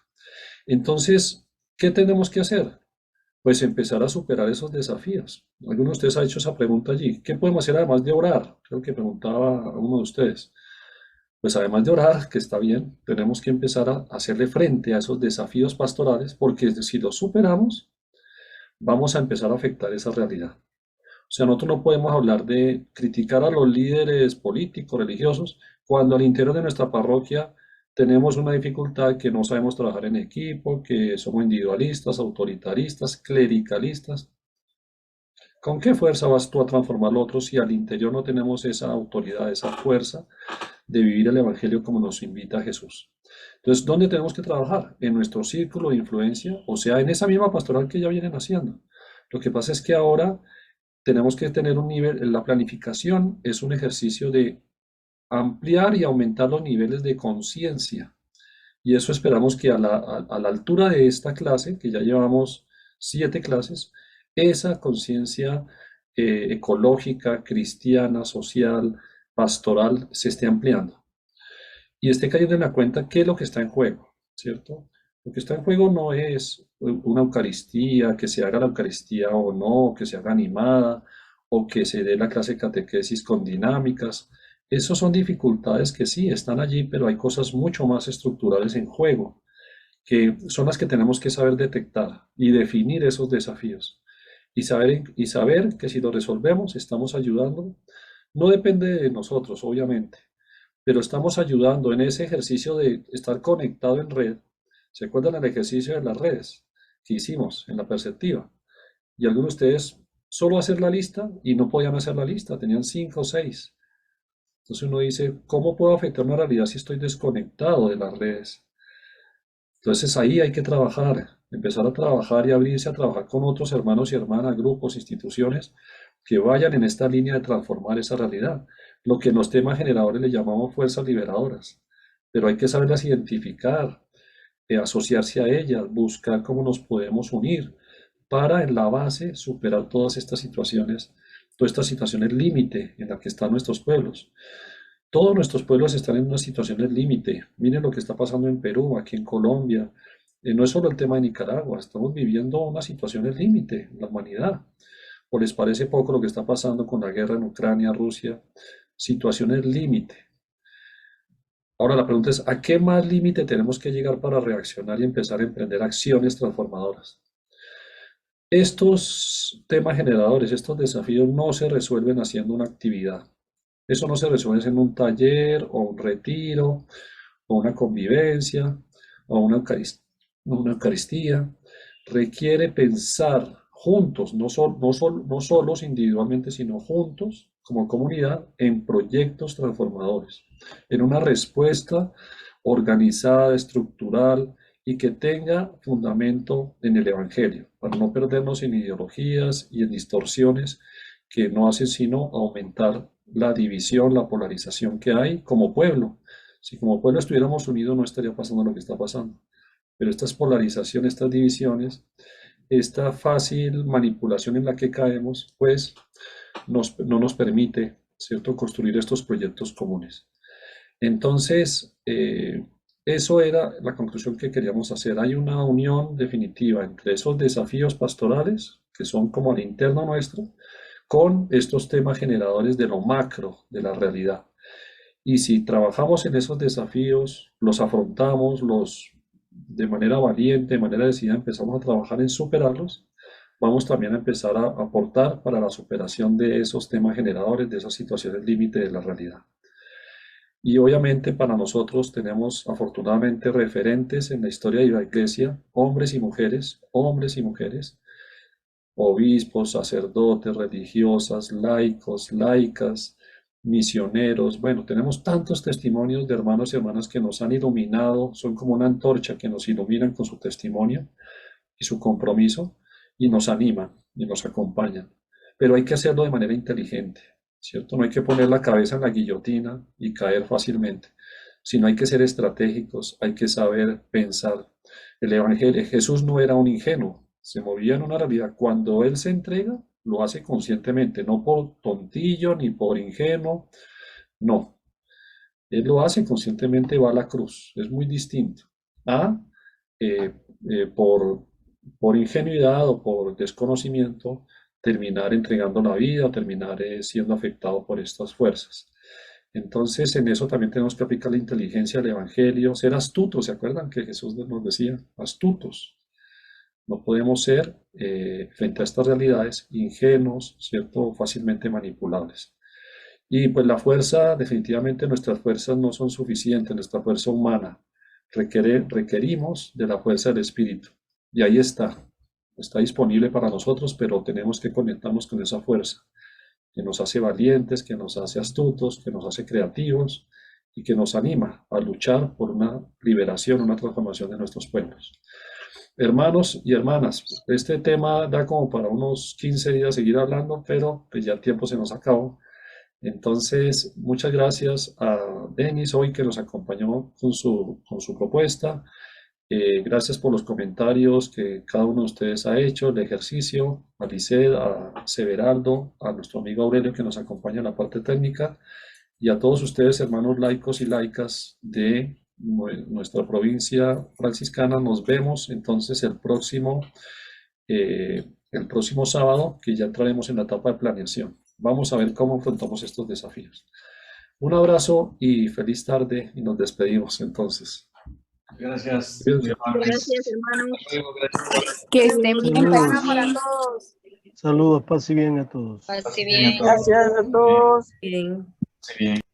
Entonces, ¿qué tenemos que hacer? Pues empezar a superar esos desafíos. Alguno de ustedes ha hecho esa pregunta allí. ¿Qué podemos hacer además de orar? Creo que preguntaba a uno de ustedes. Pues además de orar, que está bien, tenemos que empezar a hacerle frente a esos desafíos pastorales, porque si los superamos, vamos a empezar a afectar esa realidad. O sea, nosotros no podemos hablar de criticar a los líderes políticos, religiosos, cuando al interior de nuestra parroquia tenemos una dificultad, que no sabemos trabajar en equipo, que somos individualistas, autoritaristas, clericalistas. ¿Con qué fuerza vas tú a transformar lo otro si al interior no tenemos esa autoridad, esa fuerza de vivir el Evangelio como nos invita Jesús? Entonces, ¿dónde tenemos que trabajar? En nuestro círculo de influencia, o sea, en esa misma pastoral que ya vienen haciendo. Lo que pasa es que ahora tenemos que tener un nivel, la planificación es un ejercicio de ampliar y aumentar los niveles de conciencia. Y eso esperamos que a la altura de esta clase, que ya llevamos 7 clases, esa conciencia ecológica, cristiana, social, pastoral, se esté ampliando. Y esté cayendo en la cuenta qué es lo que está en juego, ¿cierto? Lo que está en juego no es una Eucaristía, que se haga la Eucaristía o no, que se haga animada, o que se dé la clase de catequesis con dinámicas. Esas son dificultades que sí están allí, pero hay cosas mucho más estructurales en juego, que son las que tenemos que saber detectar y definir esos desafíos. Y saber que si lo resolvemos, estamos ayudando. No depende de nosotros, obviamente, pero estamos ayudando en ese ejercicio de estar conectado en red. ¿Se acuerdan el ejercicio de las redes que hicimos en la perceptiva? Y algunos de ustedes solo hacer la lista y no podían hacer la lista, tenían 5 o 6. Entonces uno dice, ¿cómo puedo afectar una realidad si estoy desconectado de las redes? Entonces ahí hay que trabajar, empezar a trabajar y abrirse a trabajar con otros hermanos y hermanas, grupos, instituciones que vayan en esta línea de transformar esa realidad. Lo que en los temas generadores le llamamos fuerzas liberadoras, pero hay que saberlas identificar, asociarse a ellas, buscar cómo nos podemos unir para en la base superar todas estas situaciones límite en las que están nuestros pueblos. Todos nuestros pueblos están en unas situaciones límite. Miren lo que está pasando en Perú, aquí en Colombia. No es solo el tema de Nicaragua, estamos viviendo unas situaciones límite en la humanidad. ¿O les parece poco lo que está pasando con la guerra en Ucrania, Rusia? Situaciones límite. Ahora la pregunta es, ¿a qué más límite tenemos que llegar para reaccionar y empezar a emprender acciones transformadoras? Estos temas generadores, estos desafíos no se resuelven haciendo una actividad. Eso no se resuelve en un taller o un retiro o una convivencia o una Eucaristía. Requiere pensar juntos, no solos individualmente, sino juntos como comunidad en proyectos transformadores, en una respuesta organizada, estructural y que tenga fundamento en el Evangelio, para no perdernos en ideologías y en distorsiones que no hacen sino aumentar la división, la polarización que hay como pueblo. Si como pueblo estuviéramos unidos no estaría pasando lo que está pasando. Pero estas polarizaciones, estas divisiones, esta fácil manipulación en la que caemos, pues no nos permite, ¿cierto?, construir estos proyectos comunes. Entonces, eso era la conclusión que queríamos hacer. Hay una unión definitiva entre esos desafíos pastorales, que son como al interno nuestro, con estos temas generadores de lo macro, de la realidad. Y si trabajamos en esos desafíos, los afrontamos, de manera valiente, de manera decidida, empezamos a trabajar en superarlos, vamos también a empezar a aportar para la superación de esos temas generadores, de esas situaciones límite de la realidad. Y obviamente para nosotros tenemos afortunadamente referentes en la historia de la Iglesia, hombres y mujeres, obispos, sacerdotes, religiosas, laicos, laicas, misioneros. Bueno, tenemos tantos testimonios de hermanos y hermanas que nos han iluminado, son como una antorcha que nos iluminan con su testimonio y su compromiso y nos animan y nos acompañan. Pero hay que hacerlo de manera inteligente, ¿cierto? No hay que poner la cabeza en la guillotina y caer fácilmente, sino hay que ser estratégicos, hay que saber pensar. El Evangelio, Jesús no era un ingenuo, se movía en una realidad. Cuando Él se entrega, lo hace conscientemente, no por tontillo ni por ingenuo, no. Él lo hace conscientemente, va a la cruz. Es muy distinto a por ingenuidad o por desconocimiento terminar entregando la vida o terminar siendo afectado por estas fuerzas. Entonces, en eso también tenemos que aplicar la inteligencia del Evangelio, ser astutos. ¿Se acuerdan que Jesús nos decía? Astutos. No podemos ser, frente a estas realidades, ingenuos, ¿cierto? Fácilmente manipulables. Y pues la fuerza, definitivamente nuestras fuerzas no son suficientes, nuestra fuerza humana. Requerimos de la fuerza del Espíritu. Y ahí está disponible para nosotros, pero tenemos que conectarnos con esa fuerza que nos hace valientes, que nos hace astutos, que nos hace creativos y que nos anima a luchar por una liberación, una transformación de nuestros pueblos. Hermanos y hermanas, este tema da como para unos 15 días seguir hablando, pero pues ya el tiempo se nos acabó. Entonces, muchas gracias a Denis hoy que nos acompañó con su propuesta. Gracias por los comentarios que cada uno de ustedes ha hecho, el ejercicio, a Lisset, a Severaldo, a nuestro amigo Aurelio que nos acompaña en la parte técnica y a todos ustedes, hermanos laicos y laicas de nuestra provincia franciscana. Nos vemos entonces el próximo sábado, que ya entraremos en la etapa de planeación. Vamos a ver cómo afrontamos estos desafíos. Un abrazo y feliz tarde y nos despedimos entonces. Gracias. Gracias, hermanos. Que estén bien. Saludos. Para todos. Saludos, paz y bien a todos. Pase bien. Gracias a todos. Bien. Bien.